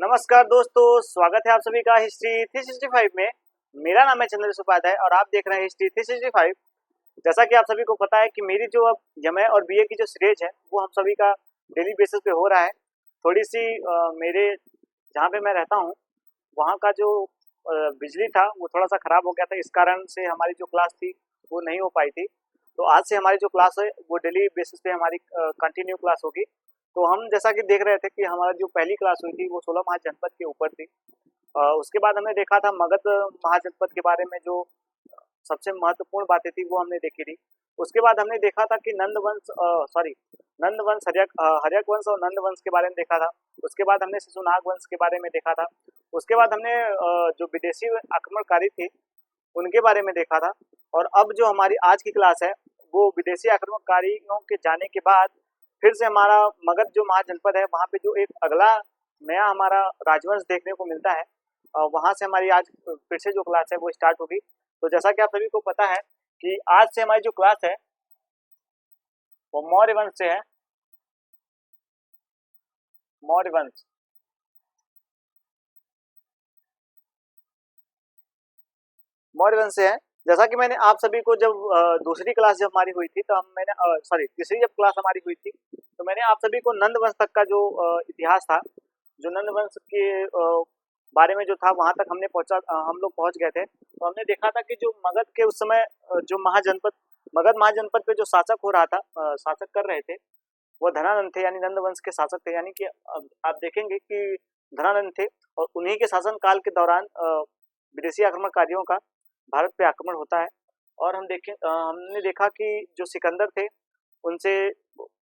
नमस्कार दोस्तों, स्वागत है आप सभी का हिस्ट्री 365 में। मेरा नाम है चंद्र उपाध्याय और आप देख रहे हैं हिस्ट्री 365। जैसा कि आप सभी को पता है कि मेरी जो अब एमए और बीए की जो सीरीज है वो हम सभी का डेली बेसिस पे हो रहा है। थोड़ी सी मेरे जहाँ पे मैं रहता हूँ वहाँ का जो बिजली था वो थोड़ा सा खराब हो गया था, इस कारण से हमारी जो क्लास थी वो नहीं हो पाई थी। तो आज से हमारी जो क्लास है वो डेली बेसिस पे हमारी कंटिन्यू क्लास होगी। तो हम जैसा कि देख रहे थे कि हमारा जो पहली क्लास हुई थी वो 16 महाजनपद के ऊपर थी। उसके बाद हमने देखा था मगध महाजनपद के बारे में, जो सबसे महत्वपूर्ण बातें थी वो हमने देखी थी। उसके बाद हमने देखा था कि नंद वंश हर्यक वंश और नंद वंश के बारे में देखा था। उसके बाद हमने शिशुनाग वंश के बारे में देखा था। उसके बाद हमने जो विदेशी आक्रमणकारी थे उनके बारे में देखा था। और अब जो हमारी आज की क्लास है वो विदेशी आक्रमणकारियों के जाने के बाद फिर से हमारा मगध जो महाजनपद है वहाँ पे जो एक अगला नया हमारा राजवंश देखने को मिलता है, वहाँ से हमारी आज फिर से जो क्लास है वो स्टार्ट होगी। तो जैसा कि आप सभी को पता है कि आज से हमारी जो क्लास है वो मौर्य वंश से है। मौर्य वंश मौर्य वंश से है। जैसा कि मैंने आप सभी को जब दूसरी क्लास जब हमारी हुई थी तो तीसरी जब क्लास हमारी हुई थी तो मैंने आप सभी को नंद वंश तक का जो इतिहास था, जो नंद वंश के बारे में जो था वहां तक हम लोग पहुंच गए थे। तो हमने देखा था कि जो मगध के उस समय जो मगध महाजनपद पे जो शासक हो रहा था, शासक कर रहे थे, वो धनानंद थे, यानी नंद वंश के शासक थे। यानी कि अब आप देखेंगे कि धनानंद थे और उन्हीं के शासन काल के दौरान विदेशी आक्रमणकारियों का भारत पे आक्रमण होता है। और हमने देखा कि जो सिकंदर थे उनसे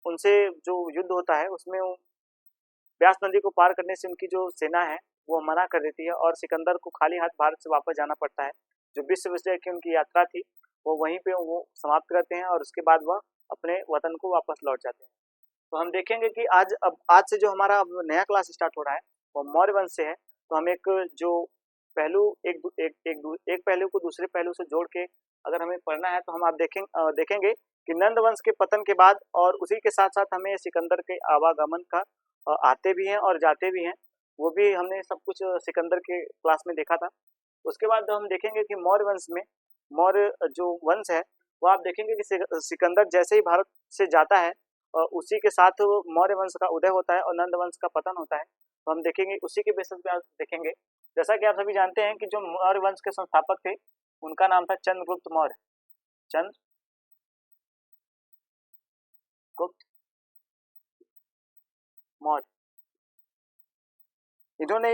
उनसे जो युद्ध होता है उसमें व्यास नदी को पार करने से उनकी जो सेना है वो मना कर देती है और सिकंदर को खाली हाथ भारत से वापस जाना पड़ता है। जो विश्व विजय की उनकी यात्रा थी वो वहीं पे वो समाप्त करते हैं और उसके बाद वह अपने वतन को वापस लौट जाते हैं। तो हम देखेंगे कि आज से जो हमारा अब नया क्लास स्टार्ट हो रहा है वो मौर्य वंश से है। तो हम एक जो पहलू एक दू- एक एक, दू- एक पहलू को दूसरे पहलू से जोड़ के अगर हमें पढ़ना है तो हम आप देखेंगे कि नंद वंश के पतन के बाद और उसी के साथ साथ हमें सिकंदर के आवागमन का आते भी हैं और जाते भी हैं, वो भी हमने सब कुछ सिकंदर के क्लास में देखा था। उसके बाद हम देखेंगे कि मौर्य वंश में मौर्य जो वंश है वो आप देखेंगे कि सिकंदर जैसे ही भारत से जाता है उसी के साथ मौर्य वंश का उदय होता है और नंद वंश का पतन होता है। तो हम देखेंगे उसी के बेसिस पे आप देखेंगे। जैसा कि आप सभी जानते हैं कि जो मौर्य वंश के संस्थापक थे उनका नाम था चंद्रगुप्त मौर्य। चंद्रगुप्त मौर्य, इन्होंने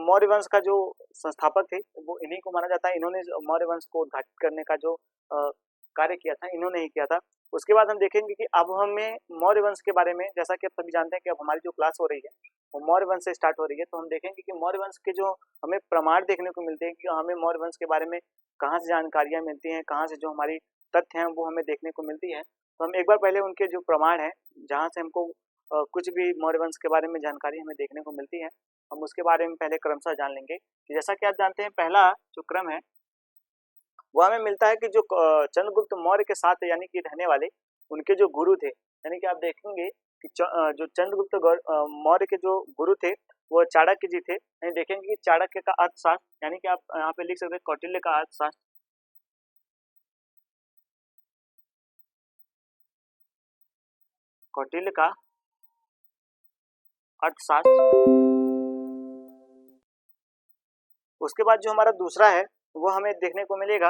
मौर्य वंश का जो संस्थापक थे वो इन्हीं को माना जाता है। इन्होंने मौर्य वंश को उद्घाटित करने का जो कार्य किया था इन्होंने ही किया था। उसके बाद हम देखेंगे कि अब हमें मौर्य वंश के बारे में, जैसा कि आप सभी जानते हैं कि अब हमारी जो क्लास हो रही है वो मौर्य वंश से स्टार्ट हो रही है, तो हम देखेंगे कि मौर्य वंश के जो हमें प्रमाण देखने को मिलते हैं कि हमें मौर्य वंश के बारे में कहाँ से जानकारियाँ मिलती हैं, कहाँ से जो हमारी तथ्य हैं वो हमें देखने को मिलती है। तो हम एक बार पहले उनके जो प्रमाण है जहाँ से हमको कुछ भी मौर्य वंश के बारे में जानकारी हमें देखने को मिलती है, हम उसके बारे में पहले क्रमशः जान लेंगे। कि जैसा कि आप जानते हैं पहला जो क्रम है वो हमें मिलता है कि जो चंद्रगुप्त मौर्य के साथ यानी कि रहने वाले उनके जो गुरु थे, यानी कि आप देखेंगे कि जो मौर्य के जो गुरु थे वो चाणक्य जी थे। यानी देखेंगे कि चाणक्य का अर्थशास्त्र, यानी कि आप यहाँ पे लिख सकते हैं कौटिल्य का अर्थशास्त्र। कौटिल्य का अर्थशास्त्र। उसके बाद जो हमारा दूसरा है वो हमें देखने को मिलेगा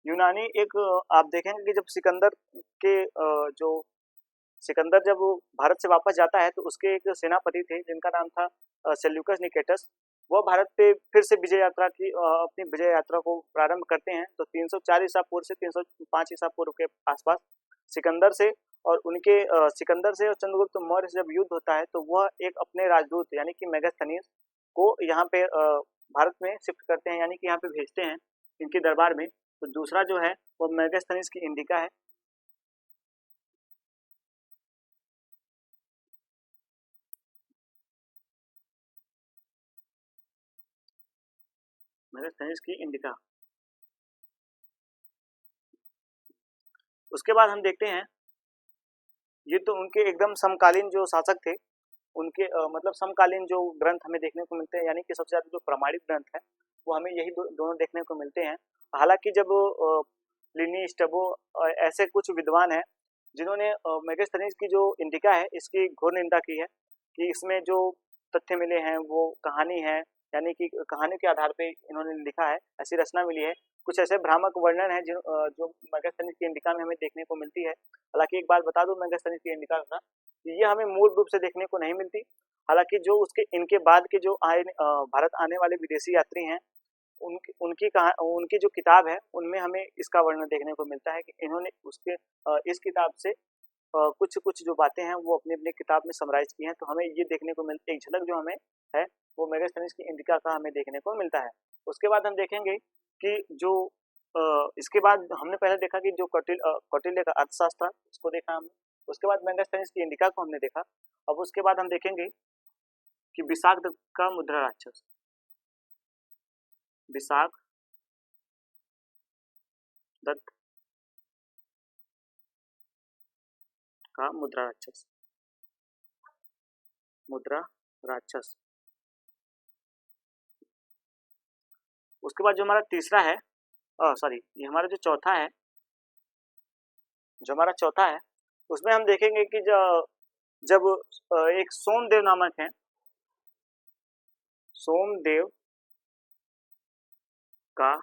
यूनानी एक आप देखेंगे कि जब जो सिकंदर जब वो भारत से वापस जाता है तो उसके एक सेनापति थे जिनका नाम था सेल्यूकस निकेटस। वो भारत पे फिर से अपनी विजय यात्रा को प्रारंभ करते हैं। तो 304 ईसा पूर्व से 305 ईसा पूर्व के आसपास सिकंदर से सिकंदर से और चंद्रगुप्त मौर्य से जब युद्ध होता है तो वह एक अपने राजदूत यानी कि मेगास्थनीज को यहाँ पे भारत में शिफ्ट करते हैं, यानी कि यहाँ पे भेजते हैं इनके दरबार में। तो दूसरा जो है वो मेगास्थनीज की इंडिका है। मेगास्थनीज की इंडिका। उसके बाद हम देखते हैं ये तो उनके एकदम समकालीन जो शासक थे उनके मतलब समकालीन जो ग्रंथ हमें देखने को मिलते हैं, यानी कि सबसे ज़्यादा जो प्रामाणिक ग्रंथ है वो हमें यही दोनों देखने को मिलते हैं। हालांकि जब प्लिनी, स्ट्रैबो ऐसे कुछ विद्वान हैं जिन्होंने मेगास्थनीज की जो इंडिका है इसकी घोर निंदा की है कि इसमें जो तथ्य मिले हैं वो कहानी है, यानी कि कहानी के आधार पे इन्होंने लिखा है, ऐसी रचना मिली है। कुछ ऐसे भ्रामक वर्णन है जो मेगास्थनीज की इंडिका में हमें देखने को मिलती है। हालांकि एक बात बता दूं मेगास्थनीज की इंडिका का, ये हमें मूल रूप से देखने को नहीं मिलती। हालांकि जो उसके इनके बाद के जो आए भारत आने वाले विदेशी यात्री हैं, उनकी जो किताब है उनमें हमें इसका वर्णन देखने को मिलता है कि इन्होंने उसके इस किताब से कुछ कुछ जो बातें हैं वो अपनी अपनी किताब में समराइज की हैं। तो हमें ये देखने को मिलती, एक झलक जो हमें है वो मेगास्थनीज की इंडिका का हमें देखने को मिलता है। उसके बाद हम देखेंगे कि जो इसके बाद हमने पहले देखा कि जो कौटिल्य का अर्थशास्त्र था उसको देखा हमने। उसके बाद मेगास्थनीज की इंडिका को हमने देखा। अब उसके बाद हम देखेंगे कि विशाख दत्त का मुद्रा राक्षस, विशाख दत्त का मुद्रा राक्षस, मुद्रा राक्षस। उसके बाद जो हमारा तीसरा है, सॉरी, ये हमारा जो चौथा है, जो हमारा चौथा है उसमें हम देखेंगे कि जब एक सोमदेव नामक है, सोमदेव का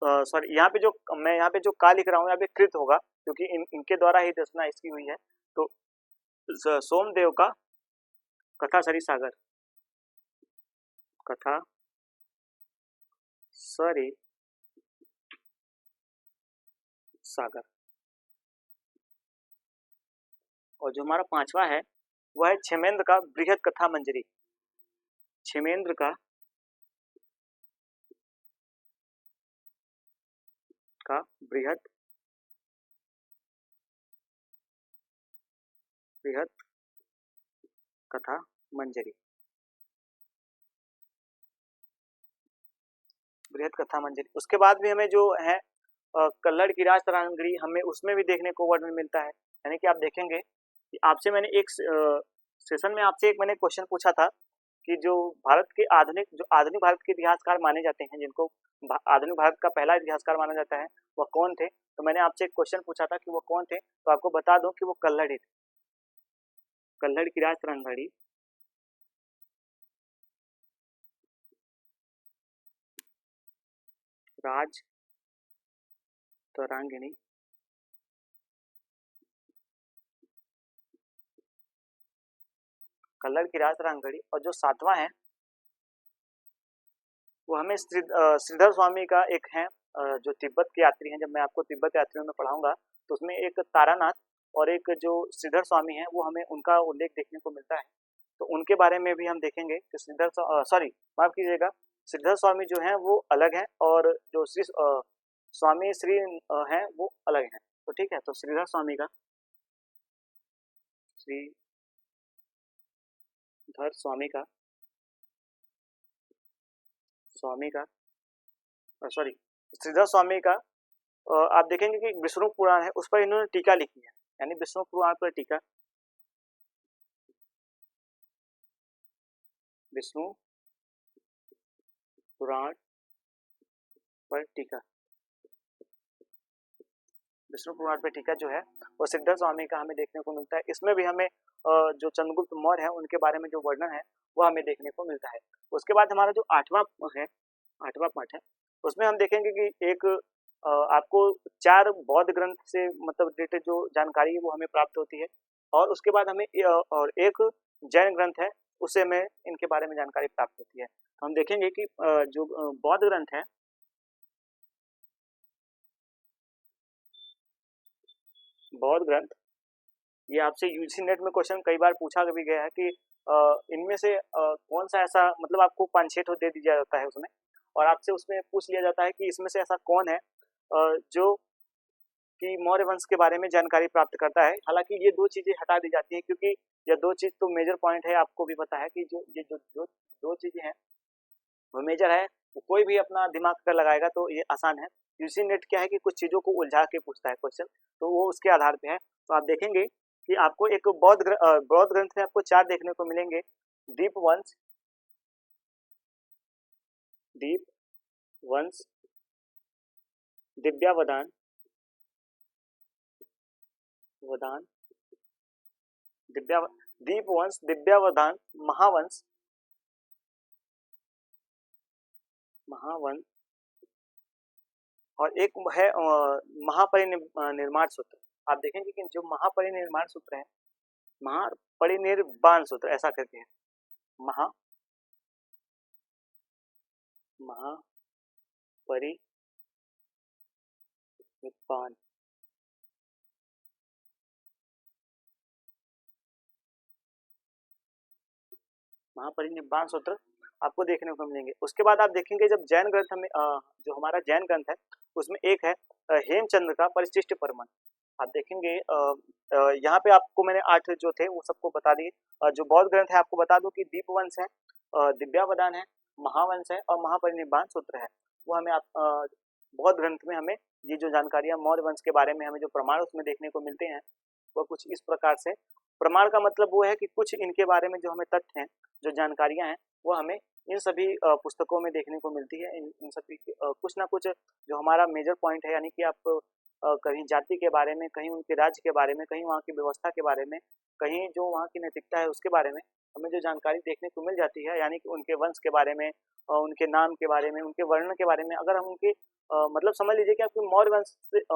सॉरी, यहाँ पे जो मैं यहाँ पे जो का लिख रहा हूँ यहाँ पे कृत होगा क्योंकि इनके द्वारा ही रचना इसकी हुई है। तो सोमदेव का कथा सरी सागर, कथा सरी सागर। और जो हमारा पांचवा है वह है क्षेमेंद्र का बृहद कथा मंजरी, क्षेमेंद्र का बृहद कथा मंजरी, बृहद कथा मंजरी। उसके बाद भी हमें जो है कल्लड़ की राज तरंगड़ी, हमें उसमें भी देखने को वर्णन मिलता है। यानी कि आप देखेंगे कि आपसे मैंने एक सेशन में आपसे एक मैंने क्वेश्चन पूछा था कि जो भारत के आधुनिक भारत के इतिहासकार माने जाते हैं, जिनको आधुनिक भारत का पहला इतिहासकार माना जाता है, वह कौन थे। तो मैंने आपसे एक क्वेश्चन पूछा था कि वो कौन थे, तो आपको बता दूं कि वो कल्लड़ ही थे, कल्लड़ की राज तरंगड़ी, राज तरांगिणी, कल्लड़ की राज तरंगड़ी। और जो सातवां है वो हमें श्रीधर स्वामी का एक है, जो तिब्बत के यात्री हैं। जब मैं आपको तिब्बत यात्रियों में पढ़ाऊंगा तो उसमें एक तारानाथ और एक जो श्रीधर स्वामी है वो हमें उनका उल्लेख देखने को मिलता है। तो उनके बारे में भी हम देखेंगे कि माफ कीजिएगा, श्रीधर स्वामी जो है वो अलग है और जो स्वामी श्री हैं वो अलग हैं। तो ठीक है, तो श्रीधर स्वामी का, श्रीधर स्वामी का सॉरी, श्रीधर स्वामी का आप देखेंगे कि विष्णु पुराण है उस पर इन्होंने टीका लिखी है, यानी विष्णु पुराण पर टीका, विष्णु पुराण पर टीका, विष्णु पुराण पर टीका जो है वो श्रीधर स्वामी का हमें देखने को मिलता है। इसमें भी हमें जो चंद्रगुप्त मौर्य है उनके बारे में जो वर्णन है वो हमें देखने को मिलता है। उसके बाद हमारा जो आठवां पाठ है उसमें हम देखेंगे कि एक आपको 4 बौद्ध ग्रंथ से मतलब रिलेटेड जो जानकारी है वो हमें प्राप्त होती है। और उसके बाद हमें और एक जैन ग्रंथ है उससे हमें इनके बारे में जानकारी प्राप्त होती है। तो हम देखेंगे कि जो बौद्ध ग्रंथ है, बौद्ध ग्रंथ, ये आपसे यूजीसी नेट में क्वेश्चन कई बार पूछा भी गया है कि इनमें से कौन सा ऐसा, मतलब आपको 5-6 तो दे दिया जाता है उसमें, और आपसे उसमें पूछ लिया जाता है कि इसमें से ऐसा कौन है जो कि मौर्य वंश के बारे में जानकारी प्राप्त करता है। हालांकि ये 2 चीजें हटा दी जाती है क्योंकि ये 2 चीज तो मेजर पॉइंट है, आपको भी पता है कि जो 2 चीजें हैं वो मेजर है। कोई भी अपना दिमाग पर लगाएगा तो ये आसान है। यूजीसी नेट क्या है कि कुछ चीजों को उलझा के पूछता है क्वेश्चन, तो वो उसके आधार पे है। तो आप देखेंगे कि आपको एक बौद्ध ग्रंथ में आपको 4 देखने को मिलेंगे। दीपवंश, दीपवंश, दिव्यावदान, वदान, दीपवंश, दिव्यावदान, महावंश, महावंश, और एक है महापरिनिर्वाण सूत्र। आप देखेंगे कि जो महापरिनिर्वाण सूत्र है, महापरिनिर्वाण सूत्र ऐसा करके है, महापरिनिर्वाण, महापरिनिर्वाण सूत्र आपको देखने को मिलेंगे। उसके बाद आप देखेंगे जब जैन ग्रंथ में जो हमारा जैन ग्रंथ है उसमें एक है हेमचंद्र का परिशिष्ट प्रमाण। आप देखेंगे यहाँ पे आपको मैंने 8 जो थे वो सबको बता दिए। जो बौद्ध ग्रंथ है आपको बता दूं कि दीपवंश है, दिव्यावदान है, महावंश है और महापरिनिर्वाण सूत्र है। वो हमें बौद्ध ग्रंथ में हमें ये जो जानकारियां मौर्य वंश के बारे में हमें जो प्रमाण उसमें देखने को मिलते हैं वो कुछ इस प्रकार से। प्रमाण का मतलब वो है कि कुछ इनके बारे में जो हमें तथ्य हैं, जो जानकारियां हैं वो हमें इन सभी पुस्तकों में देखने को मिलती है। इन सभी कुछ ना कुछ जो हमारा मेजर पॉइंट है, यानी कि आप कहीं जाति के बारे में, कहीं उनके राज्य के बारे में, कहीं वहाँ की व्यवस्था के बारे में, कहीं जो वहाँ की नैतिकता है उसके बारे में हमें जो जानकारी देखने को मिल जाती है, यानी कि उनके वंश के बारे में, उनके नाम के बारे में, उनके वर्णन के बारे में, अगर हम उनके मतलब समझ लीजिए कि आपको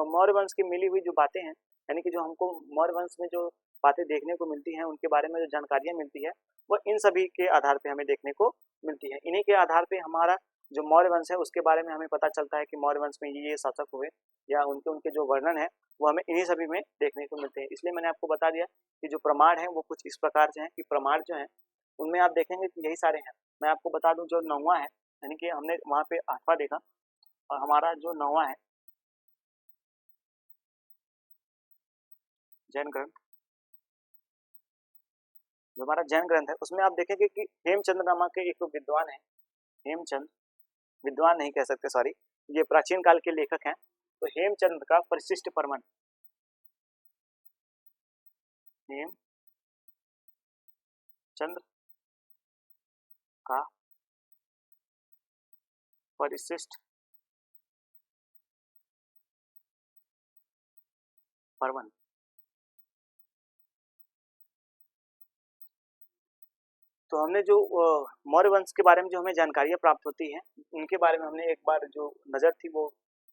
मौर्य वंश की मिली हुई जो बातें हैं, यानी कि जो हमको मौर्य वंश में जो बातें देखने को मिलती हैं, उनके बारे में जो जानकारियाँ मिलती है वो इन सभी के आधार पे हमें देखने को मिलती है। इन्हीं के आधार पे हमारा जो मौर्य वंश है उसके बारे में हमें पता चलता है कि मौर्य वंश में ये शासक हुए, या उनके उनके जो वर्णन है वो हमें इन्हीं सभी में देखने को मिलते हैं। इसलिए मैंने आपको बता दिया कि जो प्रमाण है वो कुछ इस प्रकार से हैं कि प्रमाण जो है उनमें आप देखेंगे कि यही सारे हैं। मैं आपको बता दूं जो 9वां है, यानी कि हमने वहाँ पे 8वां देखा, और हमारा जो 9वां है जैन ग्रंथ, जो हमारा जैन ग्रंथ है उसमें आप देखेंगे कि हेमचंद्र नामक के एक विद्वान है। हेमचंद, विद्वान नहीं कह सकते, सॉरी, ये प्राचीन काल के लेखक हैं। तो हेमचंद्र का परिशिष्ट प्रमाण, हेमचंद्र का परिशिष्ट प्रमाण, तो हमने जो मौर्य वंश के बारे में जो हमें जानकारियाँ प्राप्त होती हैं उनके बारे में हमने एक बार जो नज़र थी वो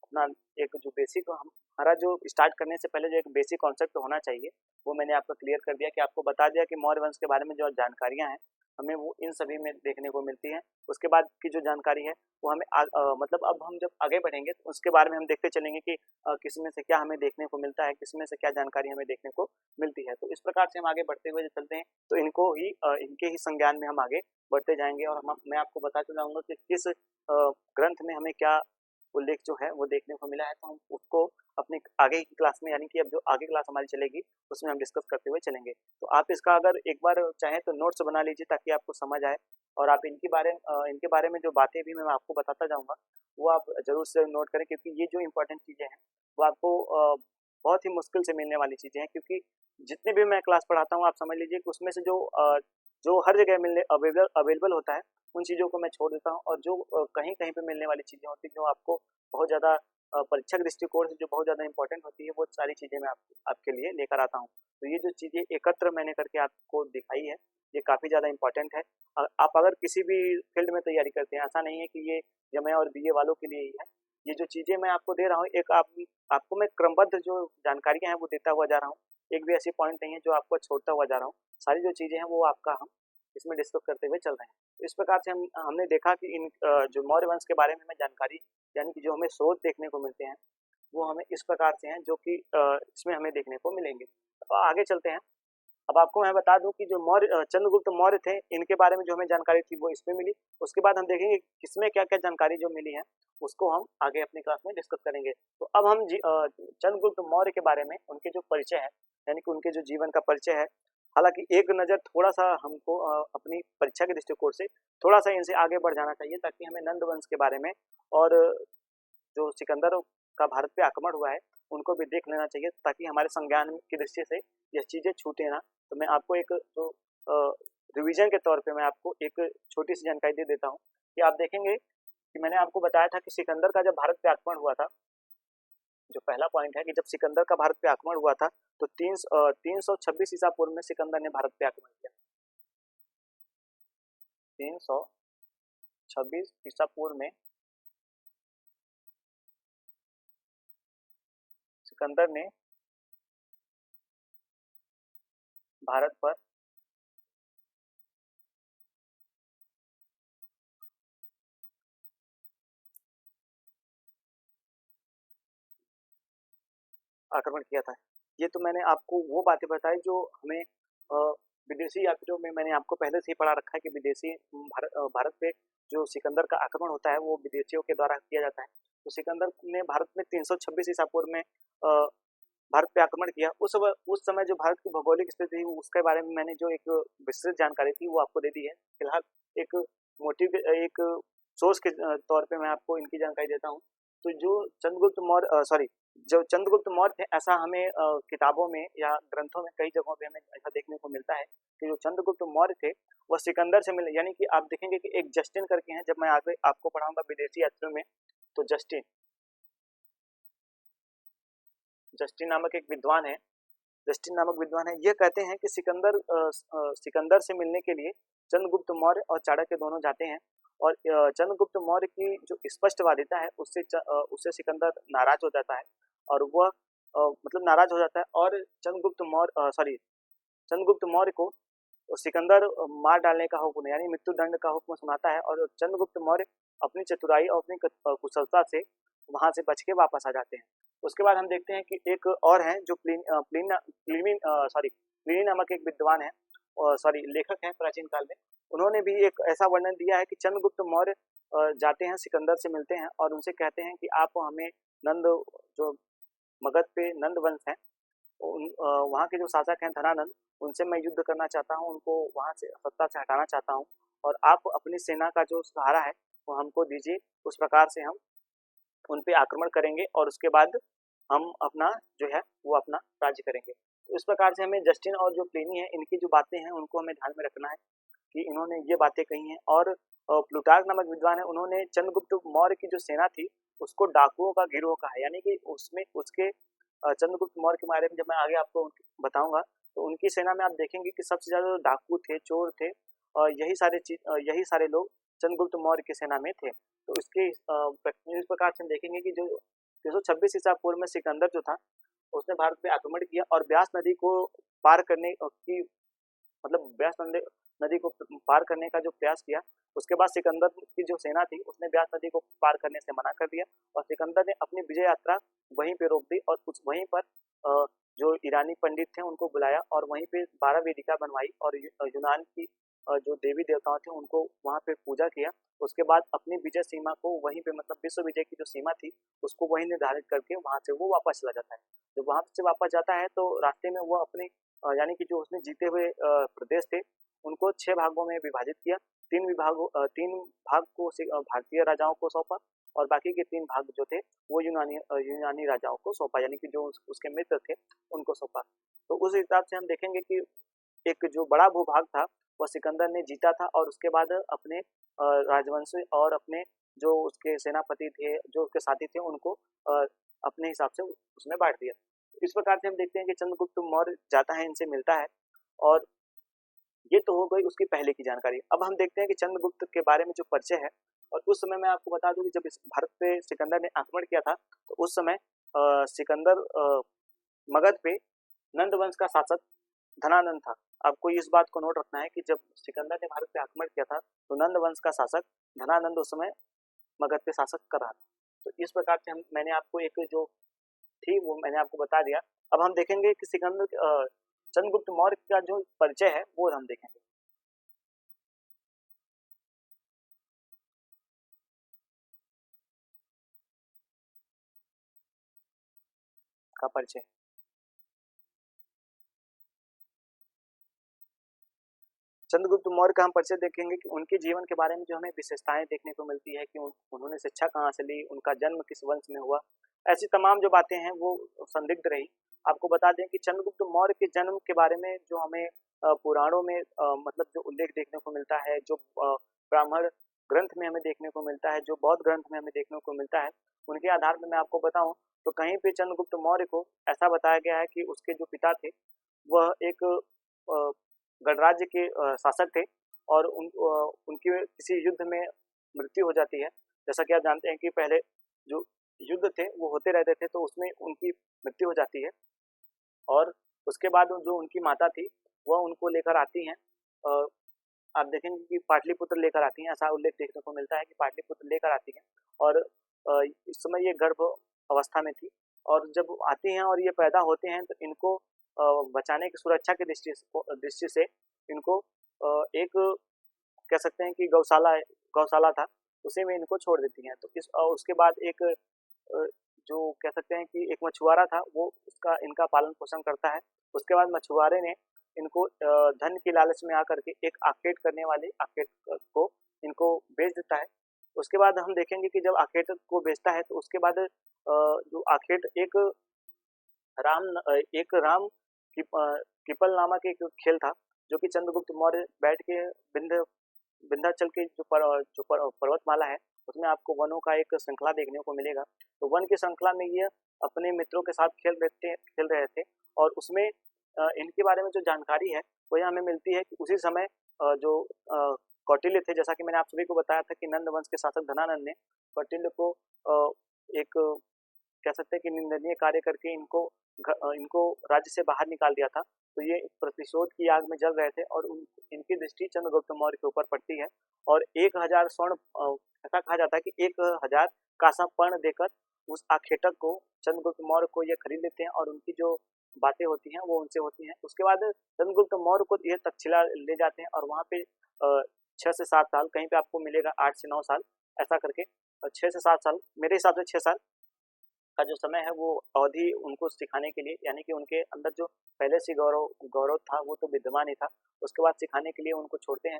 अपना एक जो बेसिक हमारा जो स्टार्ट करने से पहले जो एक बेसिक कॉन्सेप्ट होना चाहिए वो मैंने आपको क्लियर कर दिया, कि आपको बता दिया कि मौर्य वंश के बारे में जो जानकारियाँ हैं हमें वो इन सभी में देखने को मिलती हैं। उसके बाद की जो जानकारी है वो हमें मतलब अब हम जब आगे बढ़ेंगे तो उसके बारे में हम देखते चलेंगे कि किसमें से क्या हमें देखने को मिलता है, किसमें से क्या जानकारी हमें देखने को मिलती है। तो इस प्रकार से हम आगे बढ़ते हुए चलते हैं, तो इनको ही इनके ही संज्ञान में हम आगे बढ़ते जाएंगे, और मैं आपको बताते जाऊँगा कि किस ग्रंथ में हमें क्या उल्लेख जो है वो देखने को मिला है। तो हम उसको अपनी आगे की क्लास में, यानी कि अब जो आगे क्लास हमारी चलेगी उसमें हम डिस्कस करते हुए चलेंगे। तो आप इसका अगर एक बार चाहें तो नोट्स बना लीजिए ताकि आपको समझ आए, और आप इनके बारे में जो बातें भी मैं आपको बताता जाऊँगा वो आप ज़रूर से नोट करें, क्योंकि ये जो इम्पोर्टेंट चीज़ें हैं वो आपको बहुत ही मुश्किल से मिलने वाली चीज़ें हैं। क्योंकि जितने भी मैं क्लास पढ़ाता हूँ आप समझ लीजिए कि उसमें से जो हर जगह मिलने अवेलेबल होता है उन चीज़ों को मैं छोड़ देता हूँ, और जो कहीं कहीं पे मिलने वाली चीज़ें होती हैं जो आपको बहुत ज़्यादा परीक्षा के दृष्टिकोण से जो बहुत ज़्यादा इंपॉर्टेंट होती है वो सारी चीज़ें मैं आपके लिए लेकर आता हूँ। तो ये जो चीज़ें एकत्र मैंने करके आपको दिखाई है ये काफ़ी ज़्यादा इंपॉर्टेंट है। आप अगर किसी भी फील्ड में तैयारी करते हैं, ऐसा नहीं है कि ये एमए और बीए वालों के लिए ही है। ये जो चीज़ें मैं आपको दे रहा हूँ एक आपको मैं क्रमबद्ध जो जानकारियाँ हैं वो देता हुआ जा रहा हूँ। एक भी ऐसी पॉइंट नहीं है जो आपको छोड़ता हुआ जा रहा हूँ। सारी जो चीज़ें हैं वो आपका हम इसमें डिस्कस करते हुए चल रहे हैं। तो इस प्रकार से हमने देखा कि इन जो मौर्य वंश के बारे में हमें जानकारी, यानी कि जो हमें स्रोत देखने को मिलते हैं वो हमें इस प्रकार से हैं जो कि इसमें हमें देखने को मिलेंगे। तो आगे चलते हैं। अब आपको मैं बता दूं कि जो चंद्रगुप्त मौर्य थे इनके बारे में जो हमें जानकारी थी वो इसमें मिली। उसके बाद हम देखेंगे किसमें क्या क्या जानकारी जो मिली है उसको हम आगे अपनी क्लास में डिस्कस करेंगे। तो अब हम चंद्रगुप्त मौर्य के बारे में उनके जो परिचय है, यानी कि उनके जो जीवन का परिचय है, हालांकि एक नज़र थोड़ा सा हमको अपनी परीक्षा के दृष्टिकोण से थोड़ा सा इनसे आगे बढ़ जाना चाहिए, ताकि हमें नंद वंश के बारे में और जो सिकंदर का भारत पे आक्रमण हुआ है उनको भी देख लेना चाहिए ताकि हमारे संज्ञान की दृष्टि से यह चीज़ें छूटे ना। तो मैं आपको एक जो रिवीजन के तौर पे मैं आपको एक छोटी सी जानकारी दे देता हूँ कि आप देखेंगे कि मैंने आपको बताया था कि सिकंदर का जब भारत पे आक्रमण हुआ था, जो पहला पॉइंट है कि जब सिकंदर का भारत पे आक्रमण हुआ था तो 326 ईसा पूर्व में सिकंदर ने भारत पे आक्रमण किया। 326 ईसा पूर्व में सिकंदर ने भारत पर आक्रमण किया था। ये तो मैंने आपको वो बातें बताई जो हमें विदेशी यात्रियों में मैंने आपको पहले से ही पढ़ा रखा है कि विदेशी भारत पे जो सिकंदर का आक्रमण होता है वो विदेशियों के द्वारा किया जाता है। तो सिकंदर ने भारत में 326 ईसा पूर्व में भारत पे आक्रमण किया। उस समय जो भारत की भौगोलिक स्थिति थी उसके बारे में मैंने जो एक विस्तृत जानकारी थी वो आपको दे दी है। फिलहाल एक मोटिव एक सोर्स के तौर पे मैं आपको इनकी जानकारी देता हूँ। तो जो चंद्रगुप्त मौर्य सॉरी जो चंद्रगुप्त मौर्य थे ऐसा हमें किताबों में या ग्रंथों में कई जगहों पे हमें ऐसा देखने को मिलता है कि जो चंद्रगुप्त मौर्य थे वह सिकंदर से मिले, यानी कि आप देखेंगे कि एक जस्टिन करके हैं, जब मैं आगे आपको पढ़ाऊंगा विदेशी यात्रियों में तो जस्टिन नामक एक विद्वान है, जस्टिन नामक विद्वान है, ये कहते हैं कि सिकंदर से मिलने के लिए चंद्रगुप्त मौर्य और चाणक्य दोनों जाते हैं और चंद्रगुप्त मौर्य की जो स्पष्टवादिता है उससे सिकंदर नाराज हो जाता है और वह मतलब नाराज हो जाता है और चंद्रगुप्त मौर्य को सिकंदर मार डालने का हुक्म यानी मृत्यु दंड का हुक्म सुनाता है और चंद्रगुप्त मौर्य अपनी चतुराई और अपनी कुशलता से वहां से बच के वापस आ जाते हैं। उसके बाद हम देखते हैं कि एक और हैं जो प्लिनी नामक एक विद्वान है और लेखक हैं प्राचीन काल में। उन्होंने भी एक ऐसा वर्णन दिया है कि चंद्रगुप्त मौर्य जाते हैं सिकंदर से मिलते हैं और उनसे कहते हैं कि आप हमें नंद जो मगध पे नंद वंश है वहाँ के जो शासक हैं धनानंद उनसे मैं युद्ध करना चाहता हूँ, उनको वहाँ से सत्ता से हटाना चाहता हूँ और आप अपनी सेना का जो सहारा है वो हमको दीजिए। उस प्रकार से हम उन पे आक्रमण करेंगे और उसके बाद हम अपना जो है वो अपना राज्य करेंगे। तो इस प्रकार से हमें जस्टिन और जो प्लिनी है इनकी जो बातें हैं उनको हमें ध्यान में रखना है कि इन्होंने ये बातें कही हैं। और प्लूटार्क नामक विद्वान है, उन्होंने चंद्रगुप्त मौर्य की जो सेना थी उसको डाकुओं का गिरोह कहा है, यानी कि उसमें उसके चंद्रगुप्त मौर्य के बारे में जब मैं आगे आपको बताऊंगा तो उनकी सेना में आप देखेंगे कि सबसे ज्यादा डाकू थे, चोर थे और यही सारे लोग चंद्रगुप्त मौर्य की सेना में थे। तो इस प्रकार से हम देखेंगे कि जो 326 ईसा पूर्व में सिकंदर जो था उसने भारत पे आक्रमण किया और ब्यास नदी को पार करने की मतलब ब्यास नदी को पार करने का जो प्रयास किया। उसके बाद सिकंदर की जो सेना थी उसने ब्यास नदी को पार करने से मना कर दिया और सिकंदर ने अपनी विजय यात्रा वहीं पे रोक दी और वहीं पर जो ईरानी पंडित थे उनको बुलाया और वहीं पे 12 वेदिका बनवाई और यूनान की जो देवी देवताओं थे उनको वहाँ पे पूजा किया। उसके बाद अपनी विजय सीमा को वहीं पे मतलब विश्व विजय की जो सीमा थी उसको वहीं निर्धारित करके वहाँ से वो वापस चला जाता है। जब वहाँ से वापस जाता है तो रास्ते में वो अपने यानी कि जो उसने जीते हुए प्रदेश थे उनको 6 भागों में विभाजित किया। 3 भाग को भारतीय राजाओं को सौंपा और बाकी के 3 भाग जो थे वो यूनानी राजाओं को सौंपा, यानी कि जो उसके मित्र थे उनको सौंपा। तो उस हिसाब से हम देखेंगे कि एक जो बड़ा भूभाग था वह सिकंदर ने जीता था और उसके बाद अपने राजवंश और अपने जो उसके सेनापति थे जो उसके साथी थे उनको अपने हिसाब से उसने बांट दिया। इस प्रकार से हम देखते हैं कि चंद्रगुप्त मौर्य जाता है, इनसे मिलता है और ये तो हो गई उसकी पहले की जानकारी। अब हम देखते हैं कि चंद्रगुप्त के बारे में जो परिचय है और उस समय मैं आपको बता दूं कि जब इस भारत पे सिकंदर ने आक्रमण किया था तो उस समय सिकंदर मगध पे नंद वंश का शासक धनानंद था। आपको इस बात को नोट रखना है कि जब सिकंदर ने भारत पे आक्रमण किया था तो नंद वंश का शासक धनानंद उस समय मगध पे शासक कर रहा था। तो इस प्रकार से मैंने आपको एक जो थी वो मैंने आपको बता दिया। अब हम देखेंगे कि चंद्रगुप्त मौर्य का जो परिचय है वो हम देखेंगे का परिचय। चंद्रगुप्त मौर्य का हम परिचय देखेंगे कि उनके जीवन के बारे में जो हमें विशेषताएं देखने को मिलती है कि उन्होंने शिक्षा कहाँ से ली, उनका जन्म किस वंश में हुआ, ऐसी तमाम जो बातें हैं वो संदिग्ध रही। आपको बता दें कि चंद्रगुप्त मौर्य के जन्म के बारे में जो हमें पुराणों में मतलब जो उल्लेख देखने को मिलता है, जो ब्राह्मण ग्रंथ में हमें देखने को मिलता है, जो बौद्ध ग्रंथ में हमें देखने को मिलता है, उनके आधार पर मैं आपको बताऊं तो कहीं पे चंद्रगुप्त मौर्य को ऐसा बताया गया है कि उसके जो पिता थे वह एक गणराज्य के शासक थे और उनकी किसी युद्ध में मृत्यु हो जाती है। जैसा कि आप जानते हैं कि पहले जो युद्ध थे वो होते रहते थे, तो उसमें उनकी मृत्यु हो जाती है और उसके बाद जो उनकी माता थी वह उनको लेकर आती हैं। आप देखेंगे कि पाटलिपुत्र लेकर आती हैं, ऐसा उल्लेख देखने को मिलता है कि पाटलिपुत्र लेकर आती हैं और इस समय ये गर्भ अवस्था में थी और जब आती हैं और ये पैदा होते हैं तो इनको बचाने की सुरक्षा की दृष्टि से इनको एक कह सकते हैं कि गौशाला था, उसी में इनको छोड़ देती हैं। तो उसके बाद एक जो कह सकते हैं कि एक मछुआरा था वो उसका इनका पालन पोषण करता है। उसके बाद मछुआरे ने इनको धन की लालच में आकर के एक आखेट करने वाले आखेट को इनको बेच देता है। उसके बाद हम देखेंगे कि जब आखेट को बेचता है तो उसके बाद जो आखेट एक राम किपल नामक एक खेल था जो कि चंद्रगुप्त मौर्य बैठ के विंध्याचल के जो पर्वतमाला है उसमें आपको वनों का एक श्रृंखला देखने को मिलेगा। तो वन की श्रृंखला में ये अपने मित्रों के साथ खेल रहे थे और उसमें इनके बारे में जो जानकारी है वो हमें मिलती है कि उसी समय जो कौटिल्य थे, जैसा कि मैंने आप सभी को बताया था कि नंद वंश के शासक धनानंद ने कौटिल्य को एक कह सकते हैं कि निंदनीय कार्य करके इनको राज्य से बाहर निकाल दिया था। तो ये प्रतिशोध की आग में जल रहे थे और इनकी दृष्टि चंद्रगुप्त मौर्य के ऊपर पड़ती है और 1000 स्वर्ण ऐसा कहा जाता है कि 1000 कांसा पर्ण देकर उस आखेटक को चंद्रगुप्त मौर्य को ये खरीद लेते हैं और उनकी जो बातें होती हैं वो उनसे होती हैं। उसके बाद चंद्रगुप्त मौर्य को ये तक्षशिला ले जाते हैं और वहाँ पे 6 से 7 साल, कहीं पे आपको मिलेगा 8 से 9 साल ऐसा करके, 6 से 7 साल, मेरे हिसाब से 6 साल का जो समय है वो अवधि उनको सिखाने के लिए, यानी कि उनके अंदर जो पहले से गौरव था वो तो विद्यमान ही था, उसके बाद सिखाने के लिए उनको छोड़ते हैं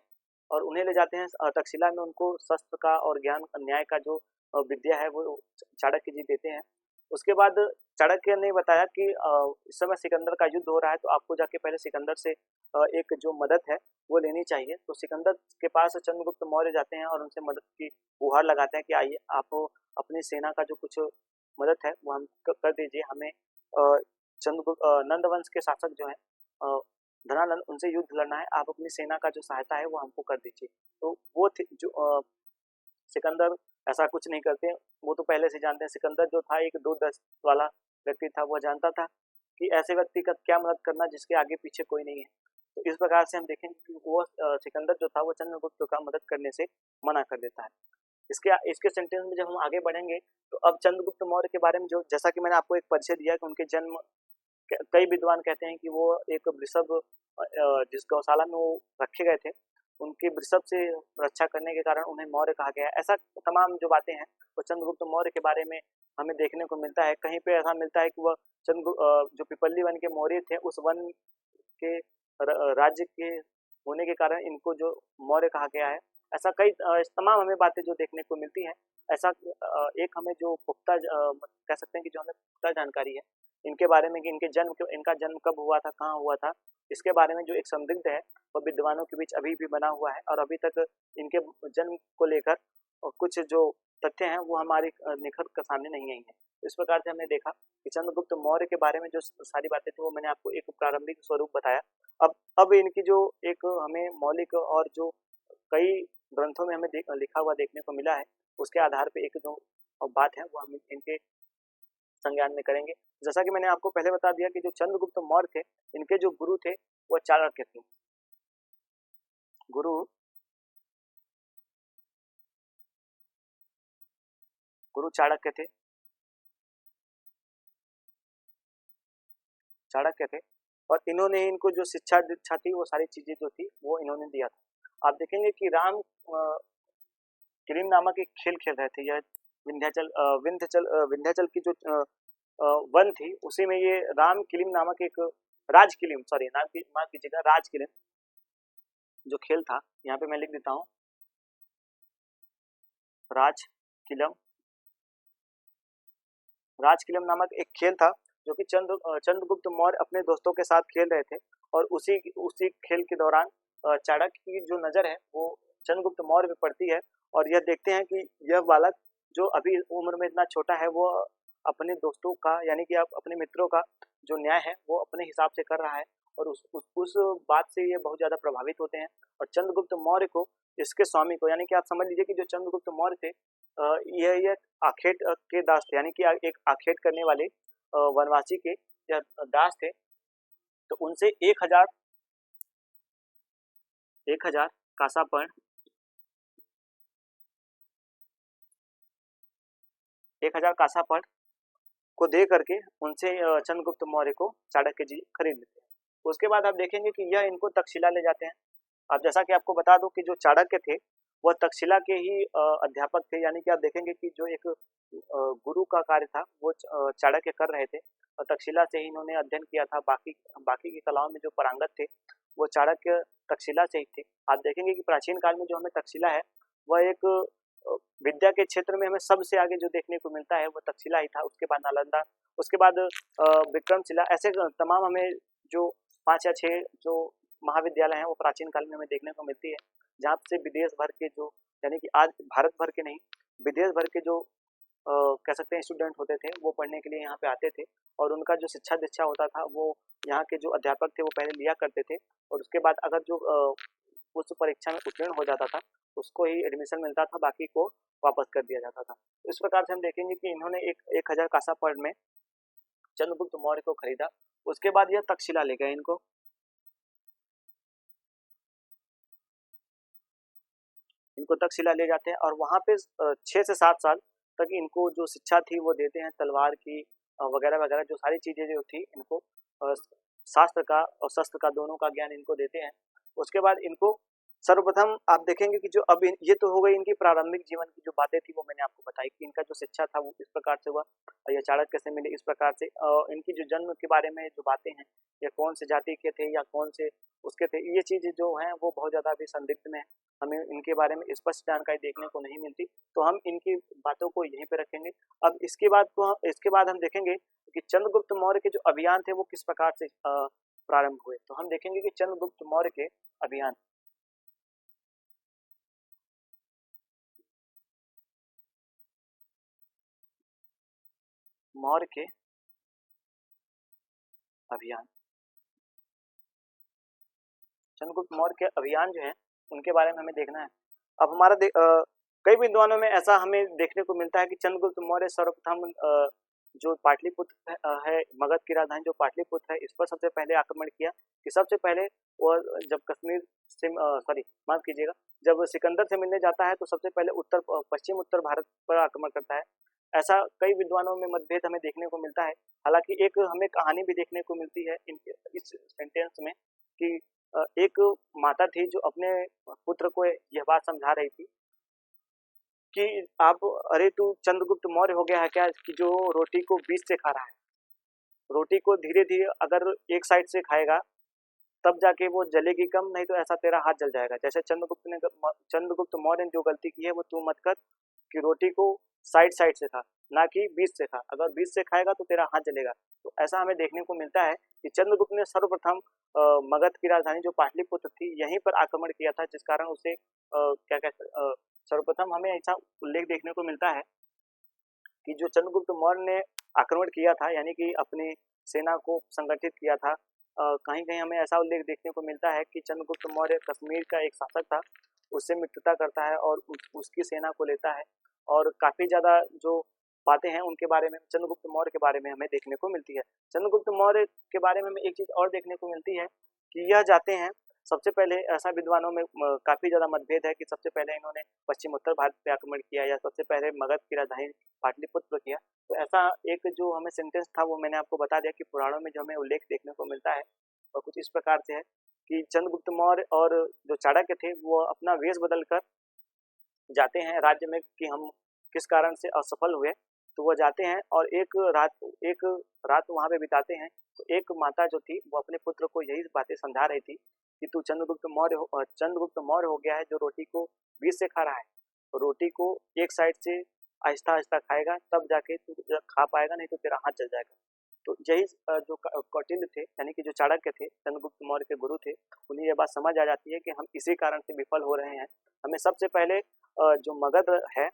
और उन्हें ले जाते हैं तक्षशिला में। उनको शस्त्र का और ज्ञान न्याय का जो विद्या है वो चाणक्य जी देते हैं। उसके बाद चाणक्य ने बताया कि इस समय सिकंदर का युद्ध हो रहा है तो आपको जाके पहले सिकंदर से एक जो मदद है वो लेनी चाहिए। तो सिकंदर के पास चंद्रगुप्त मौर्य जाते हैं और उनसे मदद की गुहार लगाते हैं कि आइए आप अपनी सेना का जो कुछ मदद है वो हम कर दीजिए, हमें नंद वंश के शासक जो हैं धनानंद, उनसे युद्ध लड़ना है, आप अपनी सेना का जो सहायता है वो हमको कर दीजिए। तो वो जो सिकंदर ऐसा कुछ नहीं करते, वो तो पहले से जानते हैं। सिकंदर जो था एक दूरदर्शी वाला व्यक्ति था, वह जानता था कि ऐसे व्यक्ति का क्या मदद करना जिसके आगे पीछे कोई नहीं है। तो इस प्रकार से हम देखेंगे कि वो सिकंदर जो था वो चंद्रगुप्त का मदद करने से मना कर देता है। इसके सेंटेंस में जब हम आगे बढ़ेंगे तो अब चंद्रगुप्त मौर्य के बारे में जो, जैसा कि मैंने आपको एक परिचय दिया कि उनके जन्म, कई विद्वान कहते हैं कि वो एक वृषभ जिस गौशाला में वो रखे गए थे उनके वृषभ से रक्षा करने के कारण उन्हें मौर्य कहा गया है। ऐसा तमाम जो बातें हैं वो चंद्रगुप्त मौर्य के बारे में हमें देखने को मिलता है। कहीं पे ऐसा मिलता है कि वह जो पिपली वन के मौर्य थे उस वन के राज्य के होने के कारण इनको जो मौर्य कहा गया है। ऐसा कई तमाम हमें बातें जो देखने को मिलती हैं। ऐसा एक हमें जो पुख्ता कह सकते हैं कि जो हमें पुख्ता जानकारी है इनके बारे में कि इनका जन्म कब हुआ था, कहाँ हुआ था, इसके बारे में जो एक संदिग्ध है वह विद्वानों के बीच अभी भी बना हुआ है और अभी तक इनके जन्म को लेकर कुछ जो तथ्य हैं वो हमारी निखर कर सामने नहीं आई हैं। इस प्रकार से हमने देखा कि चंद्रगुप्त मौर्य के बारे में जो सारी बातें थी वो मैंने आपको एक प्रारंभिक स्वरूप बताया। अब इनकी जो एक हमें मौलिक और जो कई ग्रंथों में हमें लिखा हुआ देखने को मिला है उसके आधार पे एक जो बात है वो हम इनके संज्ञान में करेंगे। जैसा कि मैंने आपको पहले बता दिया कि जो चंद्रगुप्त मौर्य थे इनके जो गुरु थे वो चाणक्य थे। गुरु चाणक्य थे और इन्होंने इनको जो शिक्षा दीक्षा थी वो सारी चीजें जो थी वो इन्होंने दिया था। आप देखेंगे कि राम किलिम नामक एक खेल खेल रहे थे। यह विंध्याचल की जो वन थी उसी में ये राम किलिम नामक एक राज किलिम, सॉरी नाम की माफ कीजिएगा, राज किलिम, जो खेल था, यहाँ पे मैं लिख देता हूँ, राजकिलम। राजकिलम नामक एक खेल था जो कि चंद्रगुप्त मौर्य अपने दोस्तों के साथ खेल रहे थे, और उसी उसी खेल के दौरान चाणक्य की जो नज़र है वो चंद्रगुप्त मौर्य पे पड़ती है, और यह देखते हैं कि यह बालक जो अभी उम्र में इतना छोटा है वो अपने दोस्तों का, यानी कि आप अपने मित्रों का जो न्याय है वो अपने हिसाब से कर रहा है, और उस बात से ये बहुत ज़्यादा प्रभावित होते हैं, और चंद्रगुप्त मौर्य को, इसके स्वामी को, यानी कि आप समझ लीजिए कि जो चंद्रगुप्त मौर्य थे, यह आखेट के दास थे, यानी कि एक आखेट करने वाले वनवासी के यह दास थे। तो उनसे 1000 कासापर्ण 1000 कासापर्ण को दे करके उनसे चंद्रगुप्त मौर्य को चाणक्य जी खरीद लेते हैं। उसके बाद आप देखेंगे कि यह इनको तक्षशिला ले जाते हैं। अब जैसा कि आपको बता दूं कि जो चाणक्य थे वह तक्षशिला के ही अध्यापक थे, यानी कि आप देखेंगे कि जो एक गुरु का कार्य था वो चाणक्य कर रहे थे, और तक्षशिला से ही इन्होंने अध्ययन किया था। बाकी बाकी की कलाओं में जो पारंगत थे वो चाणक्य तक्षशिला से ही थे। आप देखेंगे कि प्राचीन काल में जो हमें तक्षशिला है वह एक विद्या के क्षेत्र में हमें सबसे आगे जो देखने को मिलता है वो तक्षशिला ही था। उसके बाद नालंदा, उसके बाद विक्रमशिला, ऐसे तमाम हमें जो 5 या 6 जो महाविद्यालय हैं वो प्राचीन काल में हमें देखने को मिलती है, जहाँ से विदेश भर के जो, यानी कि आज भारत भर के नहीं, विदेश भर के जो कह सकते हैं स्टूडेंट होते थे वो पढ़ने के लिए यहाँ पे आते थे, और उनका जो शिक्षा दीक्षा होता था वो यहाँ के जो अध्यापक थे वो पहले लिया करते थे, और उसके बाद अगर जो उस परीक्षा में उत्तीर्ण हो जाता था उसको ही एडमिशन मिलता था, बाकी को वापस कर दिया जाता था। तो इस प्रकार से हम देखेंगे कि इन्होंने 1000 कासापर्ण में चंद्रगुप्त मौर्य को खरीदा। उसके बाद यह तक्षशिला ले गए इनको तक्षशिला ले जाते हैं, और वहाँ पे 6 से 7 साल तक इनको जो शिक्षा थी वो देते हैं, तलवार की वगैरह वगैरह जो सारी चीज़ें जो थी इनको शास्त्र का और शस्त्र का दोनों का ज्ञान इनको देते हैं। उसके बाद इनको सर्वप्रथम आप देखेंगे कि जो अब ये तो हो गई इनकी प्रारंभिक जीवन की जो बातें थी वो मैंने आपको बताई कि इनका जो शिक्षा था वो इस प्रकार से हुआ, और ये चाणक्य से मिले इस प्रकार से। इनकी जो जन्म के बारे में जो बातें हैं, या कौन से जाति के थे या कौन से उसके थे, ये चीज़ें जो हैं वो बहुत ज़्यादा अभी संदिग्ध में है, हमें इनके बारे में स्पष्ट जानकारी देखने को नहीं मिलती, तो हम इनकी बातों को यहीं पे रखेंगे। अब इसके बाद हम देखेंगे कि चंद्रगुप्त मौर्य के जो अभियान थे वो किस प्रकार से प्रारंभ हुए। तो हम देखेंगे कि चंद्रगुप्त मौर्य के अभियान मौर्य के अभियान चंद्रगुप्त मौर्य के अभियान जो है उनके बारे में हमें देखना है। अब कई विद्वानों में ऐसा हमें देखने को मिलता है कि चंद्रगुप्त मौर्य सर्वप्रथम जो पाटलिपुत्र है, मगध की राजधानी जो पाटलिपुत्र है, इस पर सबसे पहले आक्रमण किया। कि सबसे पहले वो जब कश्मीर से माफ कीजिएगा, जब सिकंदर से मिलने जाता है तो सबसे पहले पश्चिम उत्तर भारत पर आक्रमण करता है। ऐसा कई विद्वानों में मतभेद हमें देखने को मिलता है। हालांकि एक हमें कहानी भी देखने को मिलती है इस सेंटेंस में कि एक माता थी जो अपने पुत्र को यह बात समझा रही थी कि आप, अरे तू चंद्रगुप्त मौर्य हो गया है क्या कि जो रोटी को बीच से खा रहा है। रोटी को धीरे धीरे अगर एक साइड से खाएगा तब जाके वो जलेगी कम, नहीं तो ऐसा तेरा हाथ जल जाएगा। जैसे चंद्रगुप्त मौर्य ने जो गलती की है वो तू मत कर, कि रोटी को साइड साइड से खा, ना कि बीच से खा। अगर बीच से खाएगा तो तेरा हाथ जलेगा। तो ऐसा हमें देखने को मिलता है कि चंद्रगुप्त ने सर्वप्रथम मगध की राजधानी जो पाटलिपुत्र थी यहीं पर आक्रमण किया था, जिस कारण उसे क्या कहते सर्वप्रथम हमें ऐसा उल्लेख देखने को मिलता है कि जो चंद्रगुप्त मौर्य ने आक्रमण किया था, यानी कि अपनी सेना को संगठित किया था, कहीं कहीं हमें ऐसा उल्लेख देखने को मिलता है कि चंद्रगुप्त मौर्य कश्मीर का एक शासक था, उससे मित्रता करता है और उसकी सेना को लेता है, और काफ़ी ज़्यादा जो बातें हैं उनके बारे में, चंद्रगुप्त मौर्य के बारे में हमें देखने को मिलती है। चंद्रगुप्त मौर्य के बारे में हमें एक चीज़ और देखने को मिलती है कि यह जाते हैं, सबसे पहले ऐसा विद्वानों में काफ़ी ज़्यादा मतभेद है कि सबसे पहले इन्होंने पश्चिम उत्तर भारत पे आक्रमण किया या सबसे पहले मगध की राजधानी पाटलिपुत्र पर किया। तो ऐसा एक जो हमें सेंटेंस था वो मैंने आपको बता दिया कि पुराणों में जो हमें उल्लेख देखने को मिलता है और कुछ इस प्रकार से है कि चंद्रगुप्त मौर्य और जो चाणक्य थे वो अपना वेश बदल कर जाते हैं राज्य में, कि हम किस कारण से असफल हुए। तो वो जाते हैं और एक रात वहाँ पे बिताते हैं। तो एक माता जो थी वो अपने पुत्र को यही बातें समझा रही थी कि तू चंद्रगुप्त मौर्य हो गया है जो रोटी को बीच से खा रहा है। तो रोटी को एक साइड से आहिस्ता आहिस्ता खाएगा तब जाके तू खा पाएगा, नहीं तो तेरा हाथ जल जाएगा। तो यही जो कौटिल्य थे यानी कि जो चाणक्य थे, चंद्रगुप्त मौर्य के गुरु थे, उन्हें ये बात समझ आ जाती है कि हम इसी कारण से विफल हो रहे हैं। हमें सबसे पहले जो मगध है